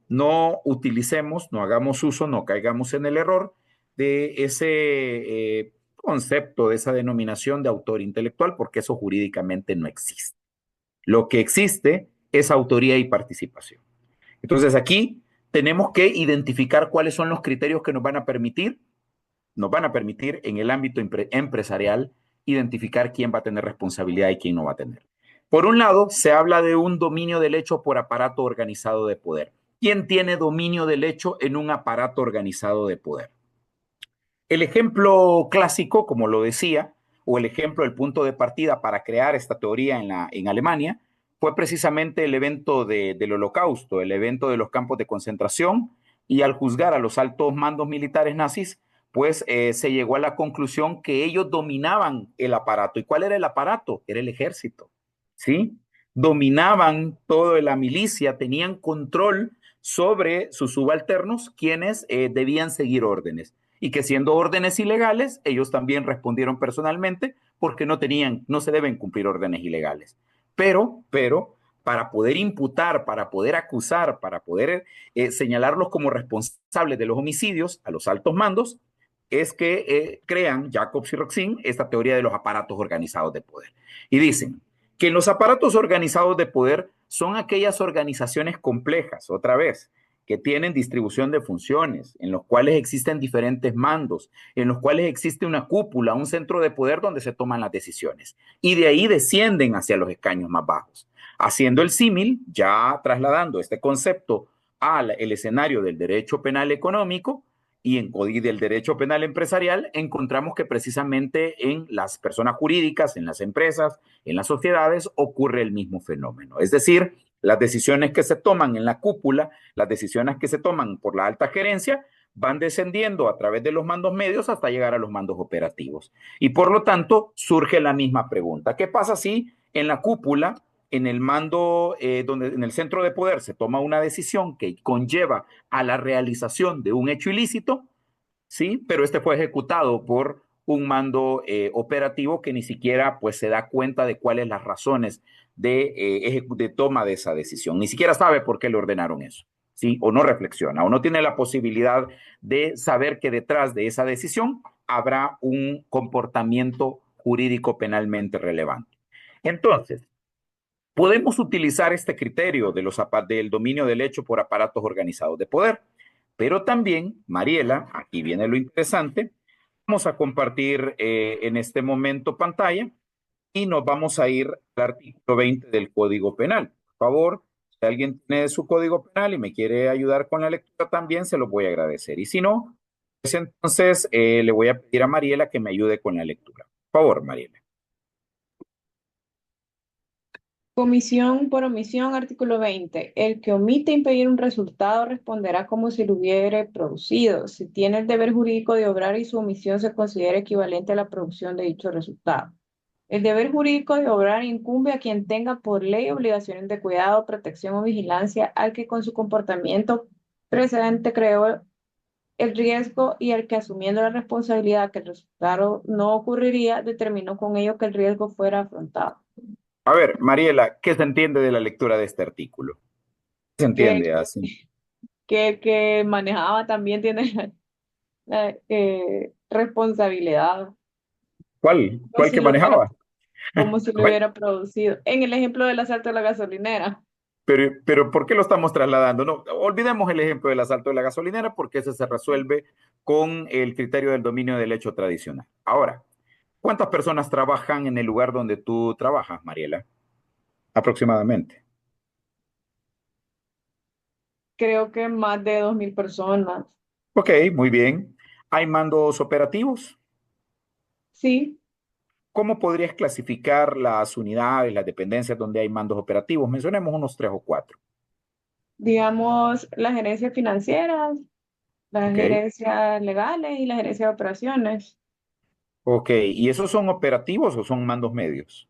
no utilicemos, no hagamos uso, no caigamos en el error de ese concepto, de esa denominación de autor intelectual, porque eso jurídicamente no existe. Lo que existe es autoría y participación. Entonces aquí tenemos que identificar cuáles son los criterios que nos van a permitir en el ámbito empresarial identificar quién va a tener responsabilidad y quién no va a tener. Por un lado, se habla de un dominio del hecho por aparato organizado de poder. ¿Quién tiene dominio del hecho en un aparato organizado de poder? El ejemplo clásico, como lo decía, o el ejemplo, el punto de partida para crear esta teoría en Alemania, fue precisamente el evento del Holocausto, el evento de los campos de concentración, y al juzgar a los altos mandos militares nazis, pues se llegó a la conclusión que ellos dominaban el aparato. ¿Y cuál era el aparato? Era el ejército, ¿sí? Dominaban toda la milicia, tenían control sobre sus subalternos, quienes debían seguir órdenes. Y que siendo órdenes ilegales, ellos también respondieron personalmente porque no se deben cumplir órdenes ilegales. Pero, para poder imputar, para poder acusar, para poder señalarlos como responsables de los homicidios a los altos mandos, es que crean Jacobs y Roxin esta teoría de los aparatos organizados de poder. Y dicen que los aparatos organizados de poder son aquellas organizaciones complejas, otra vez, que tienen distribución de funciones, en los cuales existen diferentes mandos, en los cuales existe una cúpula, un centro de poder donde se toman las decisiones. Y de ahí descienden hacia los escaños más bajos. Haciendo el símil, ya trasladando este concepto al escenario del derecho penal económico y del derecho penal empresarial, encontramos que precisamente en las personas jurídicas, en las empresas, en las sociedades, ocurre el mismo fenómeno. Es decir, las decisiones que se toman en la cúpula, las decisiones que se toman por la alta gerencia, van descendiendo a través de los mandos medios hasta llegar a los mandos operativos. Y por lo tanto, surge la misma pregunta. ¿Qué pasa si en la cúpula, en el mando, en el centro de poder se toma una decisión que conlleva a la realización de un hecho ilícito, ¿sí? Pero este fue ejecutado por un mando operativo que ni siquiera pues se da cuenta de cuáles las razones de toma de esa decisión, ni siquiera sabe por qué le ordenaron eso, ¿sí? O no reflexiona, o no tiene la posibilidad de saber que detrás de esa decisión habrá un comportamiento jurídico penalmente relevante. Entonces, podemos utilizar este criterio del dominio del hecho por aparatos organizados de poder, pero también, Mariela, aquí viene lo interesante, vamos a compartir en este momento pantalla y nos vamos a ir al artículo 20 del Código Penal. Por favor, si alguien tiene su Código Penal y me quiere ayudar con la lectura también, se lo voy a agradecer. Y si no, pues entonces le voy a pedir a Mariela que me ayude con la lectura. Por favor, Mariela. Comisión por omisión, artículo 20. El que omite impedir un resultado responderá como si lo hubiere producido, si tiene el deber jurídico de obrar y su omisión se considera equivalente a la producción de dicho resultado. El deber jurídico de obrar incumbe a quien tenga por ley obligaciones de cuidado, protección o vigilancia al que con su comportamiento precedente creó el riesgo y al que asumiendo la responsabilidad que el resultado no ocurriría, determinó con ello que el riesgo fuera afrontado. A ver, Mariela, ¿qué se entiende de la lectura de este artículo? ¿Qué se entiende así? Que manejaba también tiene responsabilidad. ¿Cuál Como que manejaba? si lo hubiera producido. En el ejemplo del asalto de la gasolinera. Pero ¿por qué lo estamos trasladando? No, olvidemos el ejemplo del asalto de la gasolinera porque ese se resuelve con el criterio del dominio del hecho tradicional. Ahora, ¿cuántas personas trabajan en el lugar donde tú trabajas, Mariela? Aproximadamente. Creo que más de 2.000 personas. Ok, muy bien. ¿Hay mandos operativos? Sí, ¿Cómo podrías clasificar las unidades, las dependencias donde hay mandos operativos? Mencionemos unos 3 o 4. digamos, las gerencias financieras, las Ok, gerencias legales y la gerencia de operaciones. Ok, ¿y esos son operativos o son mandos medios?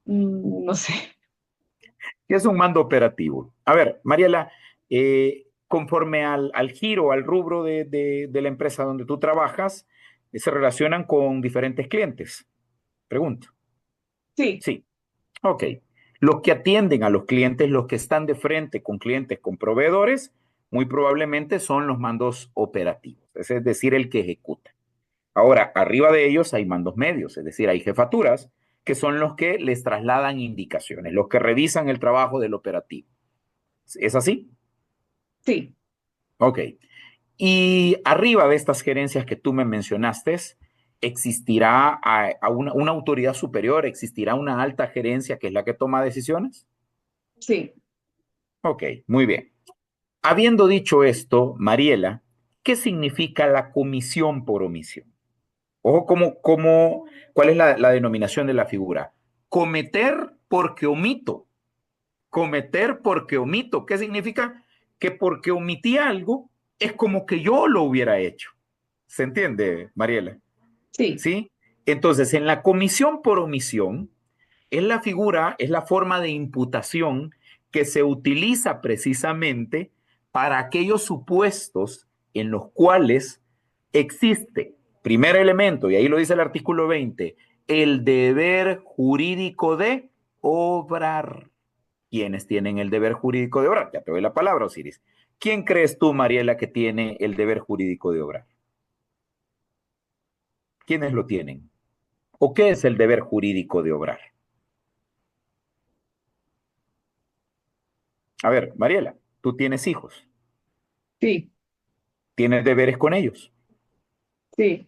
No sé. ¿Qué es un mando operativo? A ver, Mariela, conforme al giro, al rubro de la empresa donde tú trabajas, se relacionan con diferentes clientes. Pregunto. Sí, Sí, ok. Los que atienden a los clientes, los que están de frente con clientes, con proveedores, muy probablemente son los mandos operativos, es decir, el que ejecuta. Ahora, arriba de ellos hay mandos medios, es decir, hay jefaturas que son los que les trasladan indicaciones, los que revisan el trabajo del operativo. ¿Es así? sí, Ok. Y arriba de estas gerencias que tú me mencionaste, ¿existirá una autoridad superior? ¿Existirá una alta gerencia que es la que toma decisiones? sí. Ok, muy bien. Habiendo dicho esto, Mariela, ¿qué significa la comisión por omisión? Ojo, ¿cuál es la denominación de la figura? Cometer porque omito. Cometer porque omito. ¿Qué significa? Que porque omití algo es como que yo lo hubiera hecho. ¿Se entiende, Mariela? Sí, ¿Sí? Entonces, en la comisión por omisión, es la figura, es la forma de imputación que se utiliza precisamente para aquellos supuestos en los cuales existe, primer elemento, y ahí lo dice el artículo 20, el deber jurídico de obrar. ¿Quiénes tienen el deber jurídico de obrar? Ya te doy la palabra, Osiris. ¿Quién crees tú, Mariela, que tiene el deber jurídico de obrar? ¿Quiénes lo tienen? ¿O qué es el deber jurídico de obrar? A ver, Mariela, tú tienes hijos, sí, tienes deberes con ellos, sí,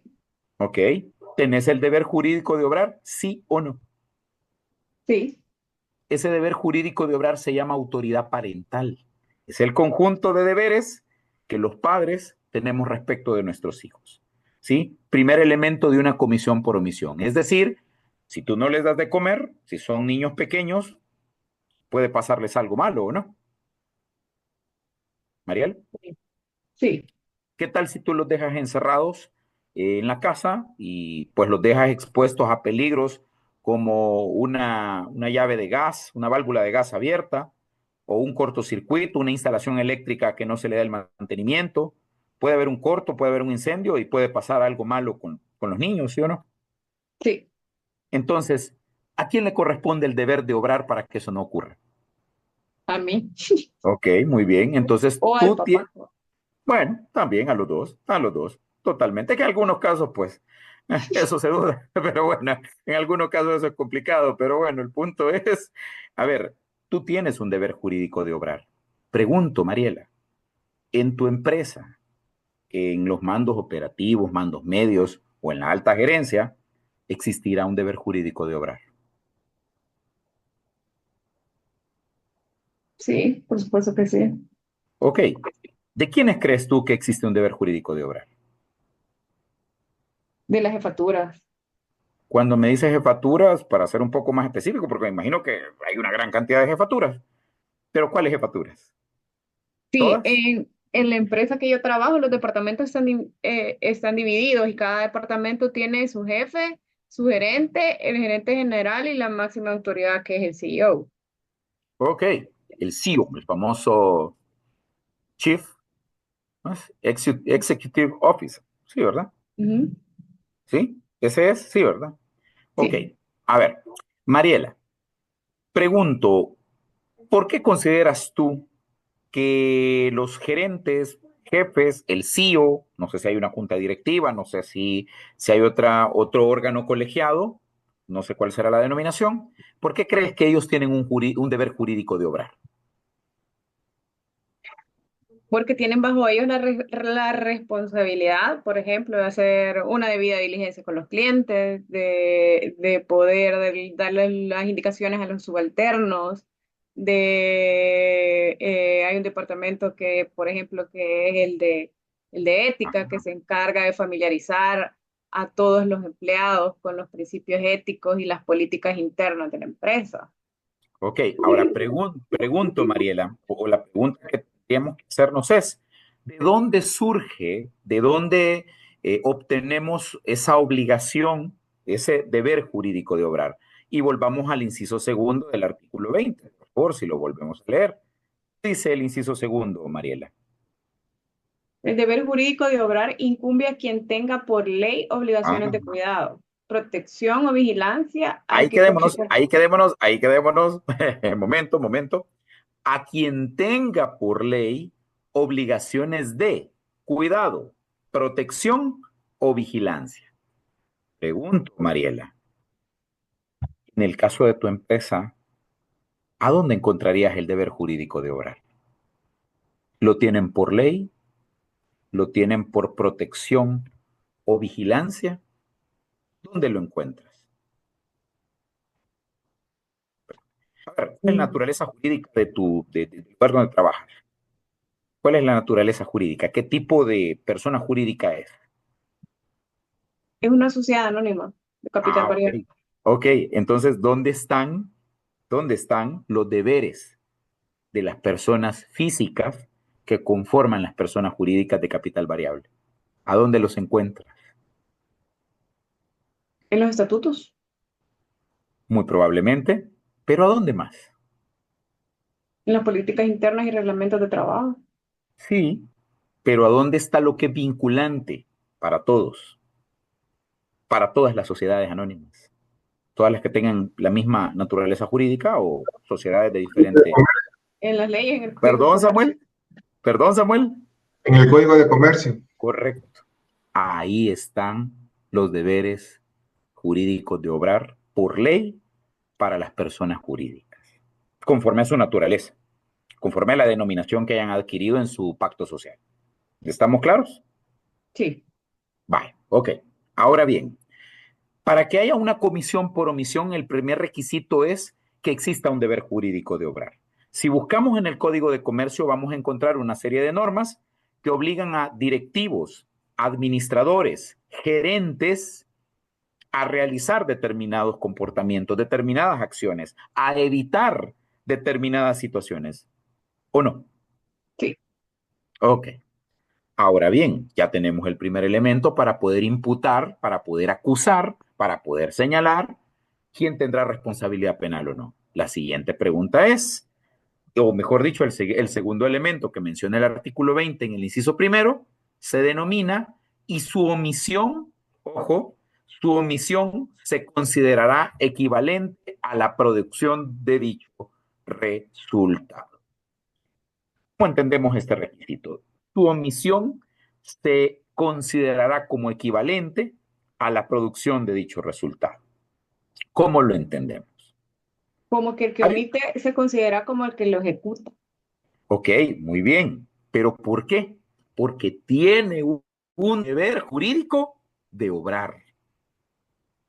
¿ok? ¿Tenés el deber jurídico de obrar? Sí o no. sí, Ese deber jurídico de obrar se llama autoridad parental. Es el conjunto de deberes que los padres tenemos respecto de nuestros hijos, ¿sí? Primer elemento de una comisión por omisión. Es decir, si tú no les das de comer, si son niños pequeños, puede pasarles algo malo, ¿o no? Mariel. sí, ¿Qué tal si tú los dejas encerrados en la casa y pues los dejas expuestos a peligros como una llave de gas, una válvula de gas abierta o un cortocircuito, una instalación eléctrica que no se le da el mantenimiento? Puede haber un corto, puede haber un incendio y puede pasar algo malo con los niños, ¿sí o no? sí. Entonces, ¿a quién le corresponde el deber de obrar para que eso no ocurra? A mí. Ok, muy bien. Entonces, O al tú papá. tienes. Bueno, también a los dos, totalmente. Que en algunos casos, pues, eso se duda, pero bueno, en algunos casos eso es complicado, pero bueno, el punto es, a ver, tú tienes un deber jurídico de obrar. Pregunto, Mariela, en tu empresa, en los mandos operativos, mandos medios o en la alta gerencia, ¿existirá un deber jurídico de obrar? Sí, por supuesto que sí. Ok, ¿de quiénes crees tú que existe un deber jurídico de obrar? De las jefaturas. Cuando me dices jefaturas, para ser un poco más específico, porque me imagino que hay una gran cantidad de jefaturas, pero ¿cuáles jefaturas? Sí, ¿Todas? en la empresa que yo trabajo, los departamentos están divididos y cada departamento tiene su jefe, su gerente, el gerente general y la máxima autoridad que es el CEO. Ok, el CEO, el famoso Chief, ¿no es? Executive Officer, sí, ¿verdad? Ujú. Sí, ese es, sí, ¿verdad? Ok, Sí, a ver, Mariela, pregunto, ¿por qué consideras tú que los gerentes, jefes, el CEO, no sé si hay una junta directiva, no sé si hay otro órgano colegiado, no sé cuál será la denominación, ¿por qué crees que ellos tienen un deber jurídico de obrar? porque tienen bajo ellos la responsabilidad, por ejemplo, de hacer una debida diligencia con los clientes, de poder darle las indicaciones a los subalternos, hay un departamento que, por ejemplo, que es el de ética, que se encarga de familiarizar a todos los empleados con los principios éticos y las políticas internas de la empresa. Ok, ahora pregunto, Mariela, o la pregunta que tenemos que hacernos es, ¿de dónde surge, de dónde obtenemos esa obligación, ese deber jurídico de obrar. Y volvamos al inciso segundo del artículo 20, por favor, si lo volvemos a leer. Dice el inciso segundo, Mariela. El deber jurídico de obrar incumbe a quien tenga por ley obligaciones de cuidado, protección o vigilancia. Ahí quedémonos. Momento. A quien tenga por ley obligaciones de cuidado, protección o vigilancia. Pregunto, Mariela, en el caso de tu empresa, ¿a dónde encontrarías el deber jurídico de obrar? ¿Lo tienen por ley? ¿Lo tienen por protección o vigilancia? ¿Dónde lo encuentras? A ver, ¿cuál es la naturaleza jurídica del lugar donde trabajas? ¿Cuál es la naturaleza jurídica? ¿Qué tipo de persona jurídica es? Es una sociedad anónima de capital variable. Ok, entonces, ¿dónde están los deberes de las personas físicas que conforman las personas jurídicas de capital variable? ¿A dónde los encuentras? En los estatutos. Muy probablemente, pero ¿a dónde más? En las políticas internas y reglamentos de trabajo. Sí, pero ¿a dónde está lo que es vinculante para todos? Para todas las sociedades anónimas. Todas las que tengan la misma naturaleza jurídica o sociedades de diferente. En las leyes, en el Perdón, Samuel. En el Código de Comercio. Correcto. Ahí están los deberes jurídicos de obrar por ley para las personas jurídicas, conforme a su naturaleza, conforme a la denominación que hayan adquirido en su pacto social. ¿Estamos claros? Sí. Vale, ok. Ahora bien, para que haya una comisión por omisión, el primer requisito es que exista un deber jurídico de obrar. Si buscamos en el Código de Comercio, vamos a encontrar una serie de normas que obligan a directivos, administradores, gerentes a realizar determinados comportamientos, determinadas acciones, a evitar determinadas situaciones. ¿O no? Sí. Ok. Ahora bien, ya tenemos el primer elemento para poder imputar, para poder acusar, para poder señalar quién tendrá responsabilidad penal o no. La siguiente pregunta es, o mejor dicho, el segundo elemento que menciona el artículo 20 en el inciso primero, se denomina y su omisión, ojo, su omisión se considerará equivalente a la producción de dicho resultado. ¿Cómo entendemos este requisito? Su omisión se considerará como equivalente a la producción de dicho resultado. ¿Cómo lo entendemos? Como que el que omite se considera como el que lo ejecuta. Ok, muy bien. ¿Pero por qué? Porque tiene un deber jurídico de obrar,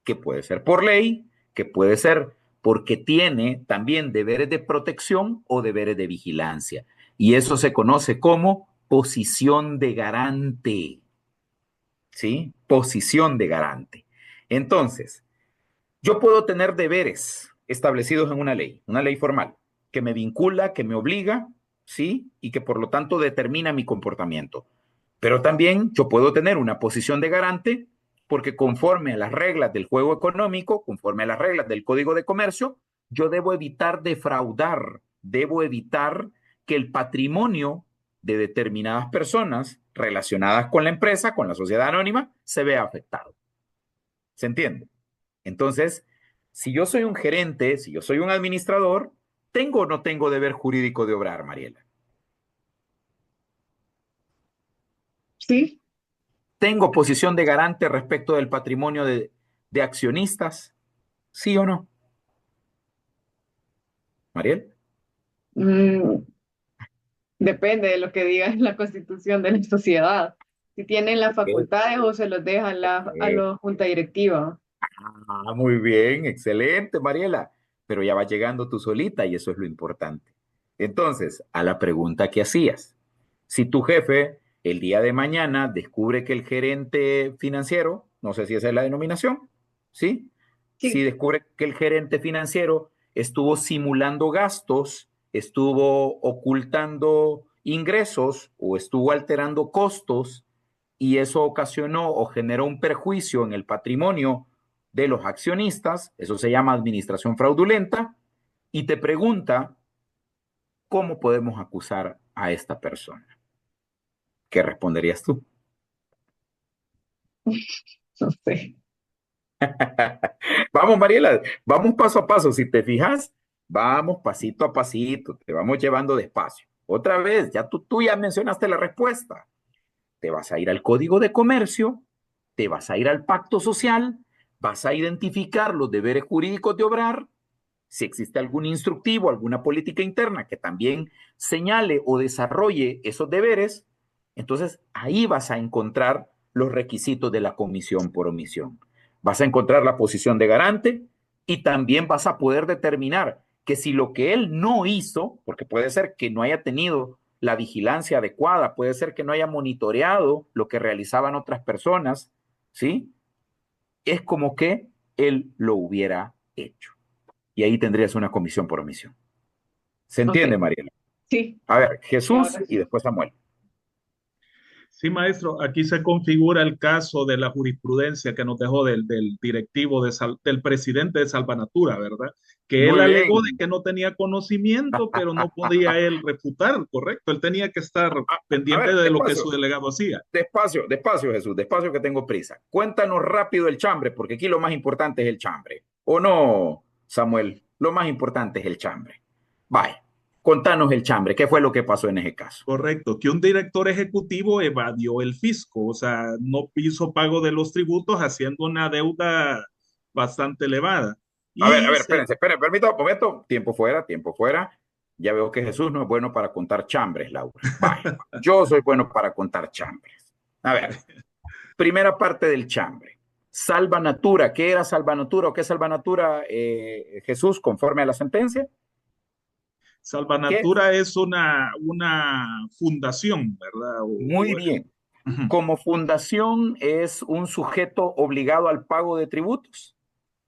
que puede ser por ley, que puede ser porque tiene también deberes de protección o deberes de vigilancia. Y eso se conoce como posición de garante. ¿Sí? Posición de garante. Entonces, yo puedo tener deberes establecidos en una ley formal, que me vincula, que me obliga, ¿sí? Y que por lo tanto determina mi comportamiento. Pero también yo puedo tener una posición de garante porque conforme a las reglas del juego económico, conforme a las reglas del Código de Comercio, yo debo evitar defraudar, debo evitar que el patrimonio de determinadas personas relacionadas con la empresa, con la sociedad anónima, se vea afectado. ¿Se entiende? Entonces, si yo soy un gerente, si yo soy un administrador, ¿tengo o no tengo deber jurídico de obrar, Mariela? Sí. ¿Tengo posición de garante respecto del patrimonio de accionistas? ¿Sí o no? ¿Mariel? Depende de lo que diga la constitución de la sociedad. Si tienen las facultades o se los dejan a la junta directiva. Muy bien, excelente, Mariela. Pero ya va llegando tú solita y eso es lo importante. Entonces, a la pregunta que hacías. Si tu jefe el día de mañana descubre que el gerente financiero, no sé si esa es la denominación, ¿sí? Sí. Si descubre que el gerente financiero estuvo simulando gastos, estuvo ocultando ingresos o estuvo alterando costos y eso ocasionó o generó un perjuicio en el patrimonio de los accionistas, eso se llama administración fraudulenta, y te pregunta, ¿cómo podemos acusar a esta persona? ¿Qué responderías tú? No sé. Vamos, Mariela, vamos paso a paso. Si te fijas, vamos pasito a pasito, te vamos llevando despacio. Otra vez, ya tú ya mencionaste la respuesta. Te vas a ir al Código de Comercio, te vas a ir al Pacto Social, vas a identificar los deberes jurídicos de obrar, si existe algún instructivo, alguna política interna que también señale o desarrolle esos deberes, entonces ahí vas a encontrar los requisitos de la comisión por omisión. Vas a encontrar la posición de garante y también vas a poder determinar que si lo que él no hizo, porque puede ser que no haya tenido la vigilancia adecuada, puede ser que no haya monitoreado lo que realizaban otras personas, ¿sí? Es como que él lo hubiera hecho. Y ahí tendrías una comisión por omisión. ¿Se entiende, Ok. Mariela? Sí, A ver, y Jesús ahora y sí. después Samuel. Sí, maestro, aquí se configura el caso de la jurisprudencia que nos dejó del directivo del presidente de Salvanatura, ¿verdad? Que él Muy alegó de bien. que no tenía conocimiento, pero no podía él refutar, ¿correcto? Él tenía que estar A pendiente ver, de lo que despacio, su delegado hacía. despacio, despacio, Jesús, despacio que tengo prisa. Cuéntanos rápido el chambre, porque aquí lo más importante es el chambre. ¿O no, Samuel? Lo más importante es el chambre. Vaya, contanos el chambre. ¿Qué fue lo que pasó en ese caso? Correcto, que un director ejecutivo evadió el fisco, o sea, no hizo pago de los tributos haciendo una deuda bastante elevada. A Y ver, se, espérense, permítame un momento. Tiempo fuera, tiempo fuera. Ya veo que Jesús no es bueno para contar chambres, Laura. Vaya, yo soy bueno para contar chambres. A ver, primera parte del chambre. Salvanatura, ¿qué era Salvanatura o qué es Salvanatura, Jesús, conforme a la sentencia? ¿Qué? Salvanatura es una fundación, ¿verdad? Muy bien. Ujú. Como fundación es un sujeto obligado al pago de tributos.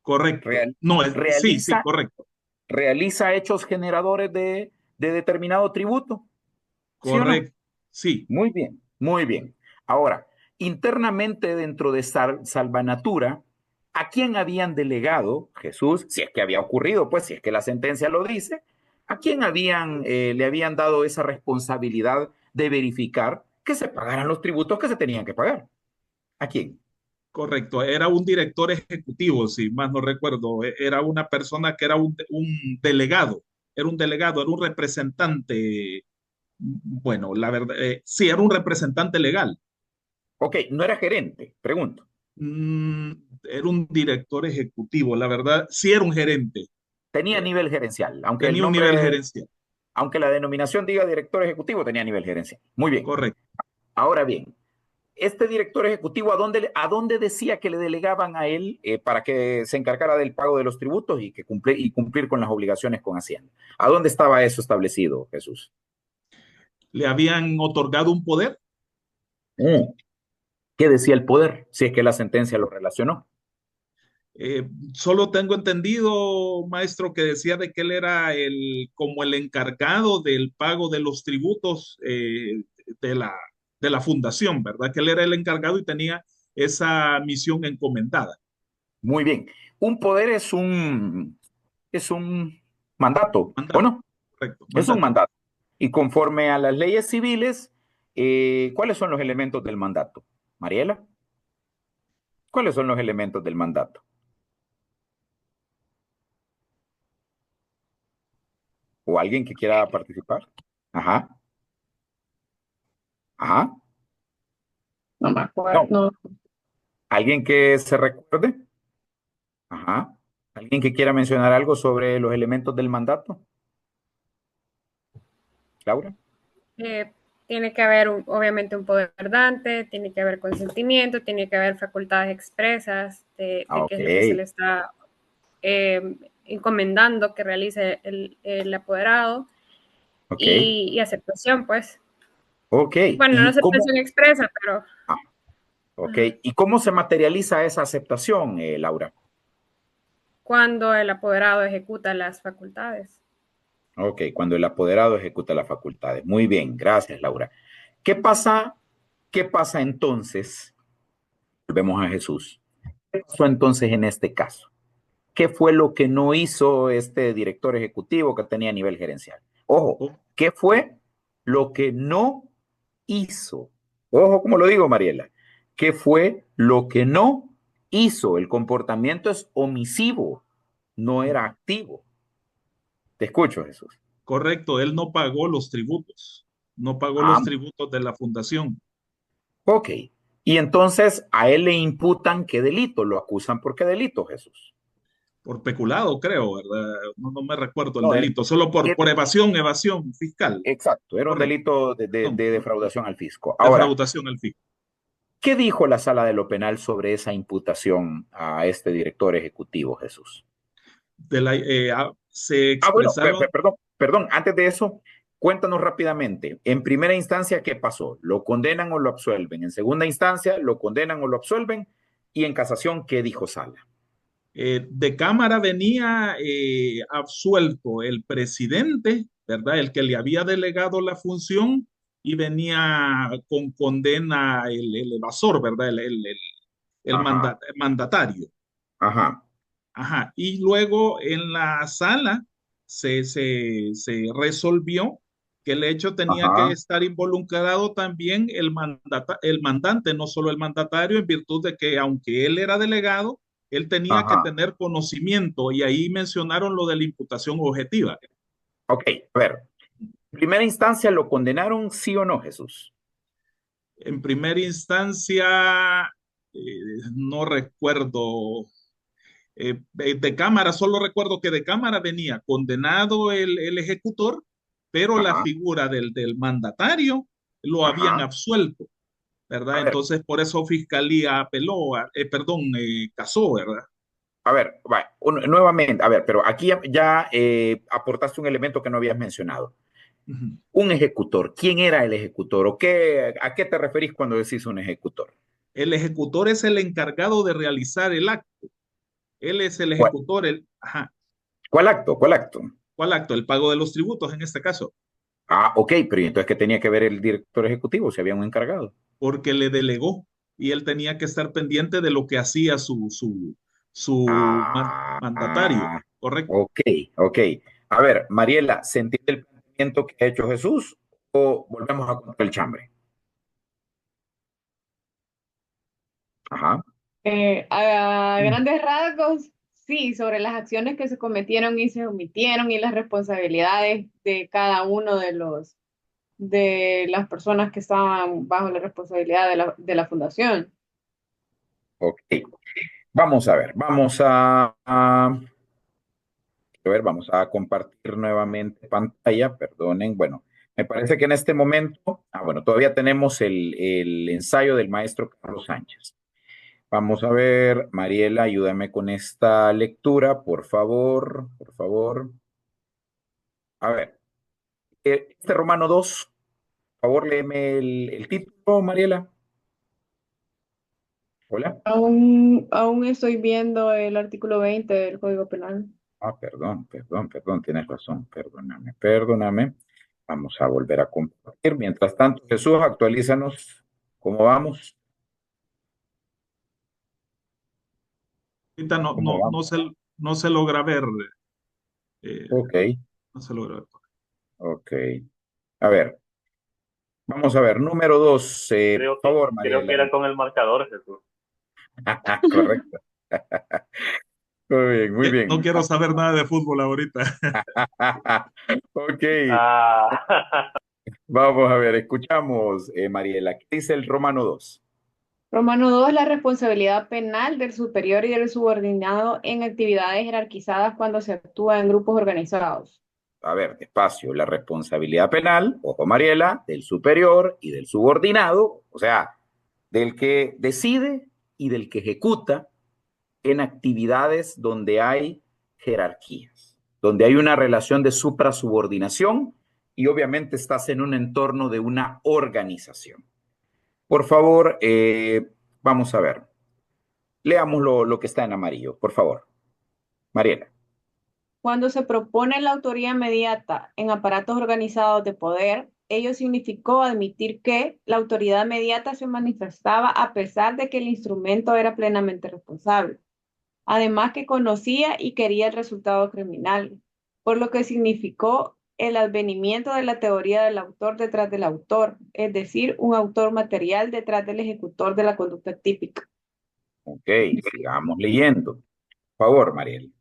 Correcto. Real- No, sí, sí, realiza, correcto. realiza hechos generadores de determinado tributo. ¿Sí o no? Correcto. Sí, Muy bien, muy bien. Ahora, internamente dentro de Salvanatura, ¿a quién habían delegado Jesús? Si es que había ocurrido, pues si es que la sentencia lo dice, ¿a quién le habían dado esa responsabilidad de verificar que se pagaran los tributos que se tenían que pagar? ¿A quién? correcto. Era un director ejecutivo, si más no recuerdo. Era una persona que era un delegado. Era un delegado, era un representante. Bueno, la verdad, sí, era un representante legal. Ok, no era gerente, pregunto. Mm, Era un director ejecutivo, la verdad, sí era un gerente. Tenía Eh, nivel gerencial, aunque el Tenía un nivel nombre, gerencial. aunque la denominación diga director ejecutivo, tenía nivel gerencial. Muy bien. Correcto. Ahora bien, este director ejecutivo, a dónde decía que le delegaban a él para que se encargara del pago de los tributos y cumplir con las obligaciones con Hacienda? ¿A dónde estaba eso establecido, Jesús? Le habían otorgado un poder. Mm. ¿Qué decía el poder? Si es que la sentencia lo relacionó. Solo tengo entendido, maestro, que decía de que él era como el encargado del pago de los tributos de la, de la fundación, ¿verdad? Que él era el encargado y tenía esa misión encomendada. Muy bien. Un poder es un mandato, ¿o Mandato, no? correcto, Es un mandato. mandato. Y conforme a las leyes civiles, ¿cuáles son los elementos del mandato? Mariela, ¿cuáles son los elementos del mandato? ¿O alguien que quiera participar? Ajá, ajá. No me acuerdo. No, No. ¿alguien que se recuerde? Ajá. ¿Alguien que quiera mencionar algo sobre los elementos del mandato? Laura. Eh, Tiene que haber obviamente un poder dante, tiene que haber consentimiento, tiene que haber facultades expresas de qué Ok, es lo que se le está encomendando que realice el apoderado ok, y aceptación, pues. ok. Bueno, no ¿Y cómo, aceptación expresa, pero ah, ok. ajá, ¿Y cómo se materializa esa aceptación, Laura? cuando el apoderado ejecuta las facultades. Ok, cuando el apoderado ejecuta las facultades. Muy bien, gracias, Laura. ¿Qué pasa ¿Qué pasa entonces? Volvemos a Jesús. ¿Qué pasó entonces en este caso? ¿Qué fue lo que no hizo este director ejecutivo que tenía nivel gerencial? Ojo, ¿qué fue lo que no hizo? Ojo, como lo digo, Mariela. ¿Qué fue lo que no hizo? El comportamiento es omisivo, no era activo. Te escucho, Jesús. Correcto, él no pagó los tributos, no pagó Ah, los tributos de la fundación. ok. Y entonces a él le imputan qué delito, lo acusan por qué delito, Jesús. Por peculado, creo, ¿verdad? No me recuerdo el No, delito, solo por evasión fiscal. exacto, era un Correcto. delito de defraudación al fisco. Ahora, Defraudación al fisco. ¿qué dijo la Sala de lo Penal sobre esa imputación a este director ejecutivo, Jesús? Se Bueno, expresaron, perdón, antes de eso, cuéntanos rápidamente. En primera instancia, ¿qué pasó? ¿Lo condenan o lo absuelven? En segunda instancia, ¿lo condenan o lo absuelven? Y en casación, ¿qué dijo Sala? de Cámara venía absuelto el presidente, ¿verdad? El que le había delegado la función y venía con condena el evasor, ¿verdad? El Ajá, mandatario. ajá, Ajá. Y luego en la sala se resolvió que el hecho tenía que ajá, estar involucrado también el mandante, no solo el mandatario, en virtud de que aunque él era delegado, él tenía que ajá. tener conocimiento y ahí mencionaron lo de la imputación objetiva. Ok, a ver. En primera instancia, ¿lo condenaron sí o no, Jesús? En primera instancia, no recuerdo. De Cámara, solo recuerdo que de Cámara venía condenado el ejecutor, pero la Ajá, figura del mandatario lo habían ajá. absuelto, A ¿verdad? ver, Entonces, por eso Fiscalía apeló, casó, ¿verdad? a ver, va, nuevamente, a ver, pero aquí ya aportaste un elemento que no habías mencionado. Ujú. Un ejecutor, ¿quién era el ejecutor? ¿O a qué te referís cuando decís un ejecutor? El ejecutor es el encargado de realizar el acto. Él es el ¿Cuál, ejecutor, ajá. cuál acto? ¿Cuál acto? ¿Cuál acto? El pago de los tributos en este caso, Ah, ok, pero ¿y entonces qué tenía que ver el director ejecutivo si había un encargado? porque le delegó y él tenía que estar pendiente de lo que hacía su Ah, mandatario, ¿correcto? ok, ok. A ver, Mariela, ¿se entiende el planteamiento que ha hecho Jesús o volvemos a contar el chambre? Ajá. A Mm. grandes rasgos, sí, sobre las acciones que se cometieron y se omitieron y las responsabilidades de cada uno de las personas que estaban bajo la responsabilidad de la fundación. Ok. Vamos a ver, vamos a compartir nuevamente pantalla, perdonen. Bueno, me parece que en este momento, bueno, todavía tenemos el ensayo del maestro Carlos Sánchez. Vamos a ver, Mariela, ayúdame con esta lectura, por favor, por favor. A ver, este Romano 2, por favor, léeme el título, Mariela. Hola. Aún estoy viendo el artículo 20 del Código Penal. Perdón, tienes razón, perdóname. Vamos a volver a compartir. Mientras tanto, Jesús, actualízanos cómo vamos, Ahorita cómo vamos. no se logra ver, eh, Ok, no se logra ver. ok. A ver, vamos a ver. Número 2, por favor, Creo que Mariela. era con el marcador, Jesús. Correcto. Muy bien, muy No bien. quiero saber nada de fútbol ahorita. Ok, Ah, vamos a ver, escuchamos, Mariela. ¿Qué dice el Romano 2? Romano 2, la responsabilidad penal del superior y del subordinado en actividades jerarquizadas cuando se actúa en grupos organizados. A ver, despacio, la responsabilidad penal, ojo Mariela, del superior y del subordinado, o sea, del que decide y del que ejecuta en actividades donde hay jerarquías, donde hay una relación de suprasubordinación y obviamente estás en un entorno de una organización. Por favor, vamos a ver, leamos lo que está en amarillo, por favor. Mariela. Cuando se propone la autoría inmediata en aparatos organizados de poder, ello significó admitir que la autoridad mediata se manifestaba a pesar de que el instrumento era plenamente responsable. Además que conocía y quería el resultado criminal, por lo que significó el advenimiento de la teoría del autor detrás del autor, es decir, un autor material detrás del ejecutor de la conducta típica. Ok, sigamos leyendo. Por favor, Mariel.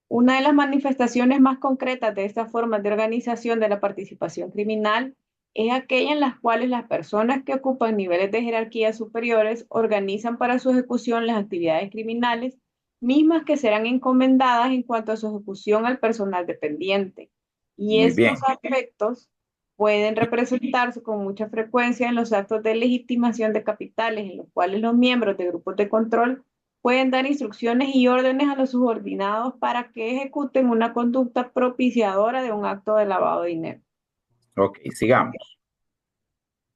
Una de las manifestaciones más concretas de esta forma de organización de la participación criminal es aquella en las cuales las personas que ocupan niveles de jerarquía superiores organizan para su ejecución las actividades criminales, mismas que serán encomendadas en cuanto a su ejecución al personal dependiente. Y Muy bien. estos aspectos pueden representarse con mucha frecuencia en los actos de legitimación de capitales, en los cuales los miembros de grupos de control pueden dar instrucciones y órdenes a los subordinados para que ejecuten una conducta propiciadora de un acto de lavado de dinero. Ok, sigamos.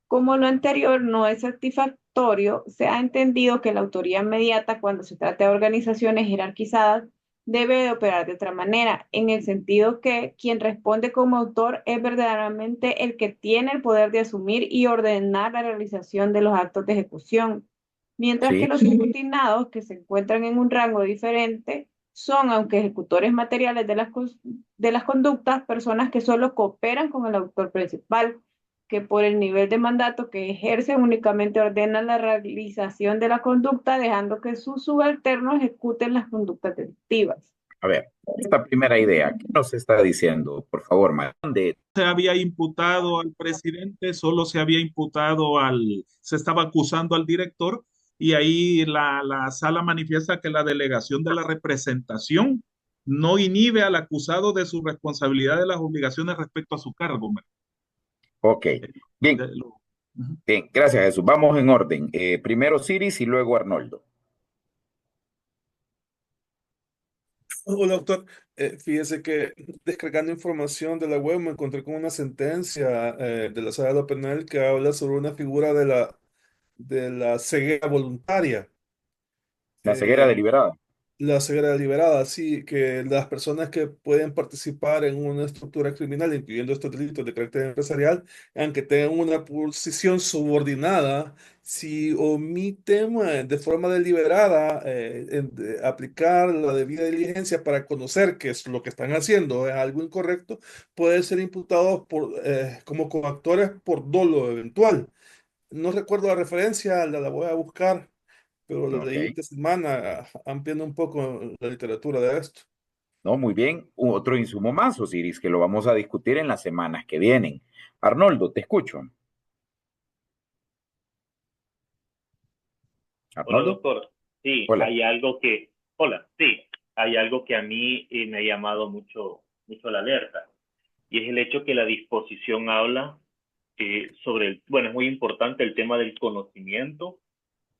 Como lo anterior no es satisfactorio, se ha entendido que la autoría inmediata cuando se trata de organizaciones jerarquizadas debe de operar de otra manera, en el sentido que quien responde como autor es verdaderamente el que tiene el poder de asumir y ordenar la realización de los actos de ejecución, mientras que Sí, los subordinados que se encuentran en un rango diferente son, aunque ejecutores materiales de las conductas, personas que solo cooperan con el autor principal, que por el nivel de mandato que ejerce únicamente ordenan la realización de la conducta, dejando que sus subalternos ejecuten las conductas delictivas. a ver, esta primera idea, ¿qué nos está diciendo? Por favor, Mariel. Se había imputado al presidente, solo se había imputado se estaba acusando al director, y ahí la sala manifiesta que la delegación de la representación no inhibe al acusado de su responsabilidad de las obligaciones respecto a su cargo. Ok, bien, Ujú. bien, gracias Jesús. Vamos en orden. Primero Ciris y luego Arnoldo. Hola, doctor. Fíjese que descargando información de la web me encontré con una sentencia de la sala penal que habla sobre una figura de la ceguera voluntaria. La ceguera Eh, deliberada. La ceguera deliberada, sí, que las personas que pueden participar en una estructura criminal, incluyendo estos delitos de carácter empresarial, aunque tengan una posición subordinada, si omiten de forma deliberada aplicar la debida diligencia para conocer que es lo que están haciendo es algo incorrecto, pueden ser imputados como coactores por dolo eventual. No recuerdo la referencia, la voy a buscar, pero lo leí Ok, esta semana ampliando un poco la literatura de esto. no, muy bien. Otro insumo más, Osiris, que lo vamos a discutir en las semanas que vienen. Arnoldo, te escucho. Hola, Arnoldo, doctor. Sí, hola. hola, sí, hay algo que a mí me ha llamado mucho la alerta, y es el hecho que la disposición habla sobre bueno, es muy importante el tema del conocimiento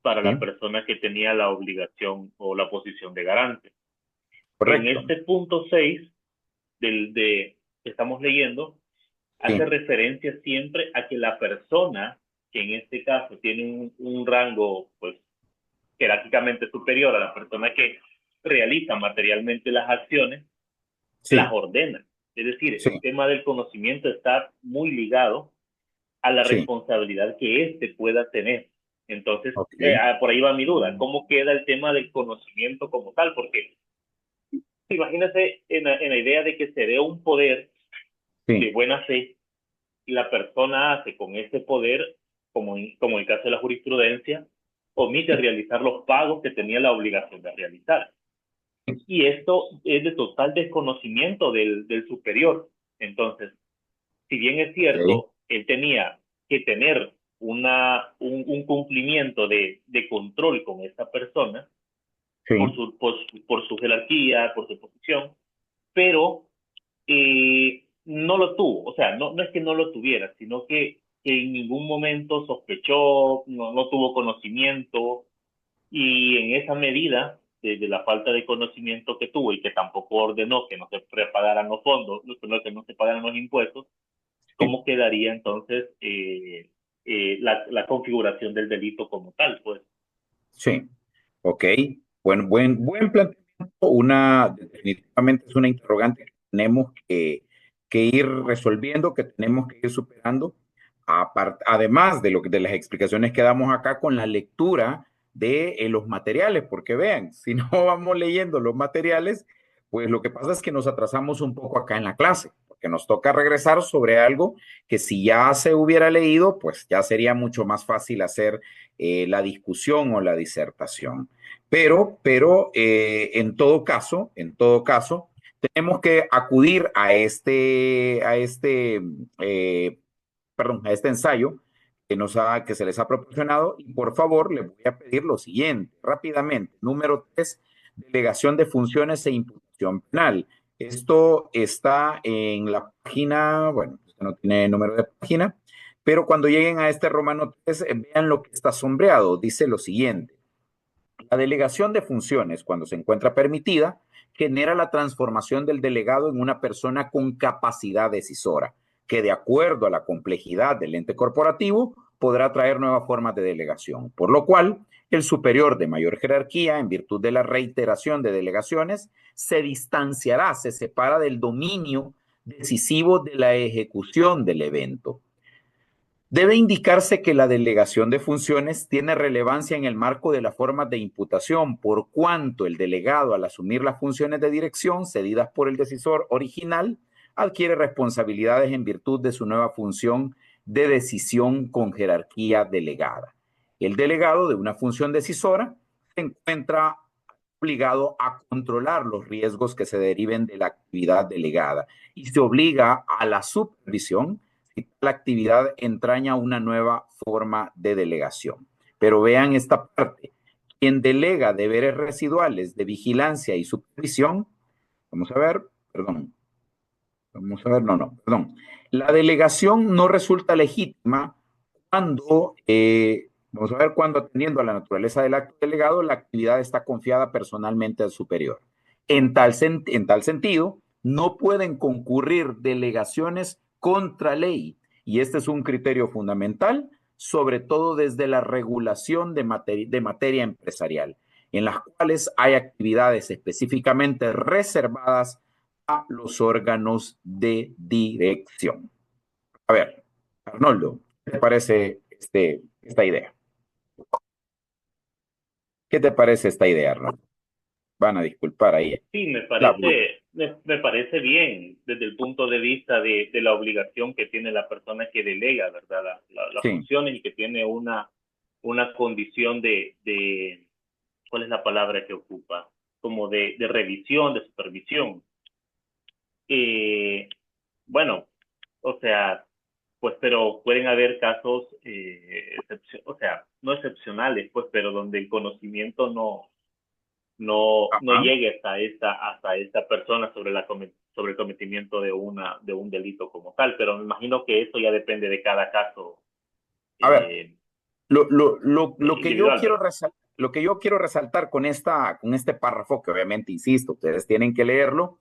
para la Sí, persona que tenía la obligación o la posición de garante. En correcto. este punto 6 que estamos leyendo, hace Sí, referencia siempre a que la persona que en este caso tiene un rango, pues, jerárquicamente superior a la persona que realiza materialmente las acciones, las sí, ordena. Es decir, sí, el tema del conocimiento está muy ligado a la sí. responsabilidad que éste pueda tener. Entonces, Ok, por ahí va mi duda. ¿Cómo queda el tema del conocimiento como tal? Porque imagínese en la idea de que se dé un poder de sí, buena fe y la persona hace con ese poder, como en el caso de la jurisprudencia, omite realizar los pagos que tenía la obligación de realizar. Y esto es de total desconocimiento del superior. Entonces, si bien es ok, cierto, él tenía que tener un cumplimiento de control con esta persona sí, por su jerarquía, por su posición, pero no lo tuvo. O sea, no es que no lo tuviera, sino que en ningún momento sospechó, no tuvo conocimiento, y en esa medida de la falta de conocimiento que tuvo y que tampoco ordenó que no se prepagaran los fondos, que no se pagaran los impuestos, sí, ¿cómo quedaría entonces la configuración del delito como tal? Pues sí. Ok, buen planteamiento. Definitivamente es una interrogante que tenemos que ir resolviendo, que tenemos que ir superando. además de de las explicaciones que damos acá con la lectura de los materiales, porque vean, si no vamos leyendo los materiales, pues lo que pasa es que nos atrasamos un poco acá en la clase, porque nos toca regresar sobre algo que si ya se hubiera leído, pues ya sería mucho más fácil hacer la discusión o la disertación. Pero en todo caso, tenemos que acudir a a este ensayo que se les ha proporcionado y por favor les voy a pedir lo siguiente, rápidamente. Número 3, delegación de funciones e imputación penal. Esto está en la página, bueno, no tiene número de página, pero cuando lleguen a este Romano 3, vean lo que está sombreado. Dice lo siguiente. La delegación de funciones, cuando se encuentra permitida, genera la transformación del delegado en una persona con capacidad decisora, que de acuerdo a la complejidad del ente corporativo podrá traer nuevas formas de delegación, por lo cual el superior de mayor jerarquía, en virtud de la reiteración de delegaciones, se distanciará, se separa del dominio decisivo de la ejecución del evento. Debe indicarse que la delegación de funciones tiene relevancia en el marco de las formas de imputación, por cuanto el delegado, al asumir las funciones de dirección cedidas por el decisor original, adquiere responsabilidades en virtud de su nueva función de decisión con jerarquía delegada. El delegado de una función decisora se encuentra obligado a controlar los riesgos que se deriven de la actividad delegada y se obliga a la supervisión si la actividad entraña una nueva forma de delegación. Pero vean esta parte. Quien delega deberes residuales de vigilancia y supervisión, vamos a ver, perdón. La delegación no resulta legítima cuando, vamos a ver, cuando atendiendo a la naturaleza del acto delegado, la actividad está confiada personalmente al superior. En tal sentido, no pueden concurrir delegaciones contra ley, y este es un criterio fundamental, sobre todo desde la regulación de materia empresarial, en las cuales hay actividades específicamente reservadas a los órganos de dirección. A ver, Arnoldo, ¿qué te parece esta idea? ¿Qué te parece esta idea, Arnoldo? Van a disculpar ahí. Sí, me parece bien desde el punto de vista de la obligación que tiene la persona que delega, ¿verdad? Las funciones, y que tiene una condición de, ¿cuál es la palabra que ocupa? Como de revisión, de supervisión. Bueno, o sea, pues, pero pueden haber casos, o sea, no excepcionales, pues, pero donde el conocimiento no llegue hasta esta persona sobre el cometimiento de un delito como tal, pero me imagino que eso ya depende de cada caso. A ver, lo que yo quiero resaltar con este párrafo, que obviamente, insisto, ustedes tienen que leerlo,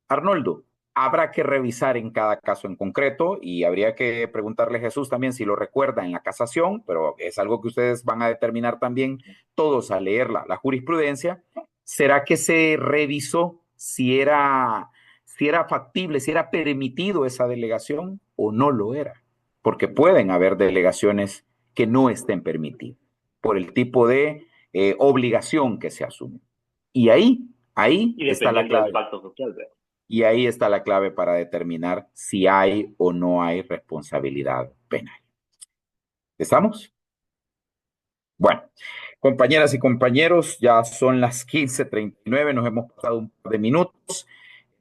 Arnoldo, habrá que revisar en cada caso en concreto y habría que preguntarle a Jesús también si lo recuerda en la casación, pero es algo que ustedes van a determinar también todos al leer la jurisprudencia. ¿Será que se revisó si era factible, si era permitido esa delegación o no lo era? Porque pueden haber delegaciones que no estén permitidas por el tipo de obligación que se asume. Y ahí está la clave. Y ahí está la clave para determinar si hay o no hay responsabilidad penal. ¿Estamos? Bueno, compañeras y compañeros, ya son las 15:39, nos hemos pasado un par de minutos.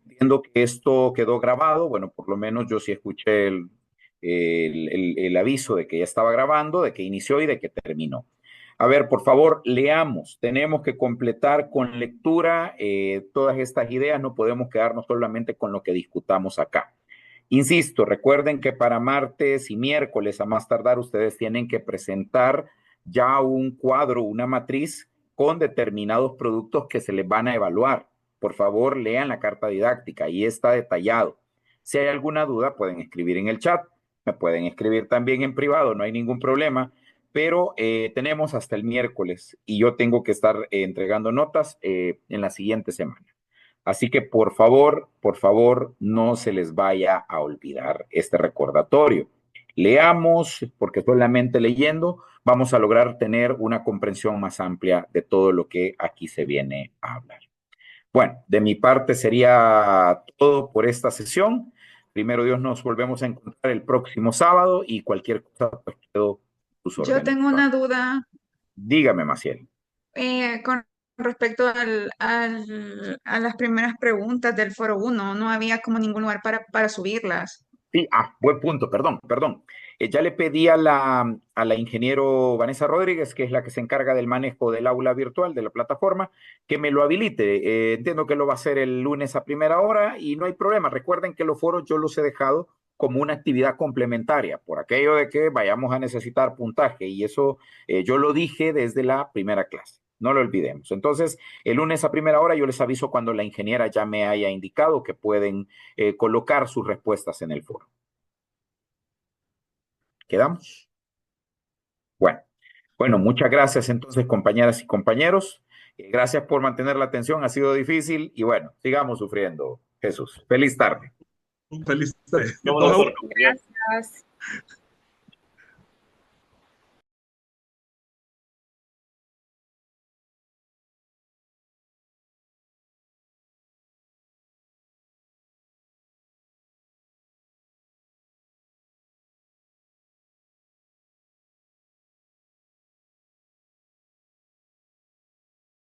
Entiendo que esto quedó grabado, bueno, por lo menos yo sí escuché el aviso de que ya estaba grabando, de que inició y de que terminó. A ver, por favor, leamos. Tenemos que completar con lectura todas estas ideas. No podemos quedarnos solamente con lo que discutamos acá. Insisto, recuerden que para martes y miércoles, a más tardar, ustedes tienen que presentar ya un cuadro, una matriz con determinados productos que se les van a evaluar. Por favor, lean la carta didáctica. Ahí está detallado. Si hay alguna duda, pueden escribir en el chat. Me pueden escribir también en privado, no hay ningún problema. Pero tenemos hasta el miércoles y yo tengo que estar entregando notas en la siguiente semana. Así que por favor, no se les vaya a olvidar este recordatorio. leamos, porque solamente leyendo vamos a lograr tener una comprensión más amplia de todo lo que aquí se viene a hablar. Bueno, de mi parte sería todo por esta sesión. Primero Dios, nos volvemos a encontrar el próximo sábado y cualquier cosa, pues quedo a tus Yo órdenes. tengo una duda Dígame, Maciel. con respecto a las primeras preguntas del foro 1. No había como ningún lugar para subirlas. Sí, buen punto, perdón. Ya le pedí a la ingeniero Vanessa Rodríguez, que es la que se encarga del manejo del aula virtual, de la plataforma, que me lo habilite. Entiendo que lo va a hacer el lunes a primera hora y no hay problema. Recuerden que los foros yo los he dejado como una actividad complementaria, por aquello de que vayamos a necesitar puntaje, y eso yo lo dije desde la primera clase. No lo olvidemos. Entonces, el lunes a primera hora yo les aviso cuando la ingeniera ya me haya indicado que pueden colocar sus respuestas en el foro. ¿Quedamos? Bueno, muchas gracias entonces, compañeras y compañeros. Gracias por mantener la atención, ha sido difícil y bueno, sigamos sufriendo. Jesús, feliz tarde. Feliz tarde. Gracias. Gracias.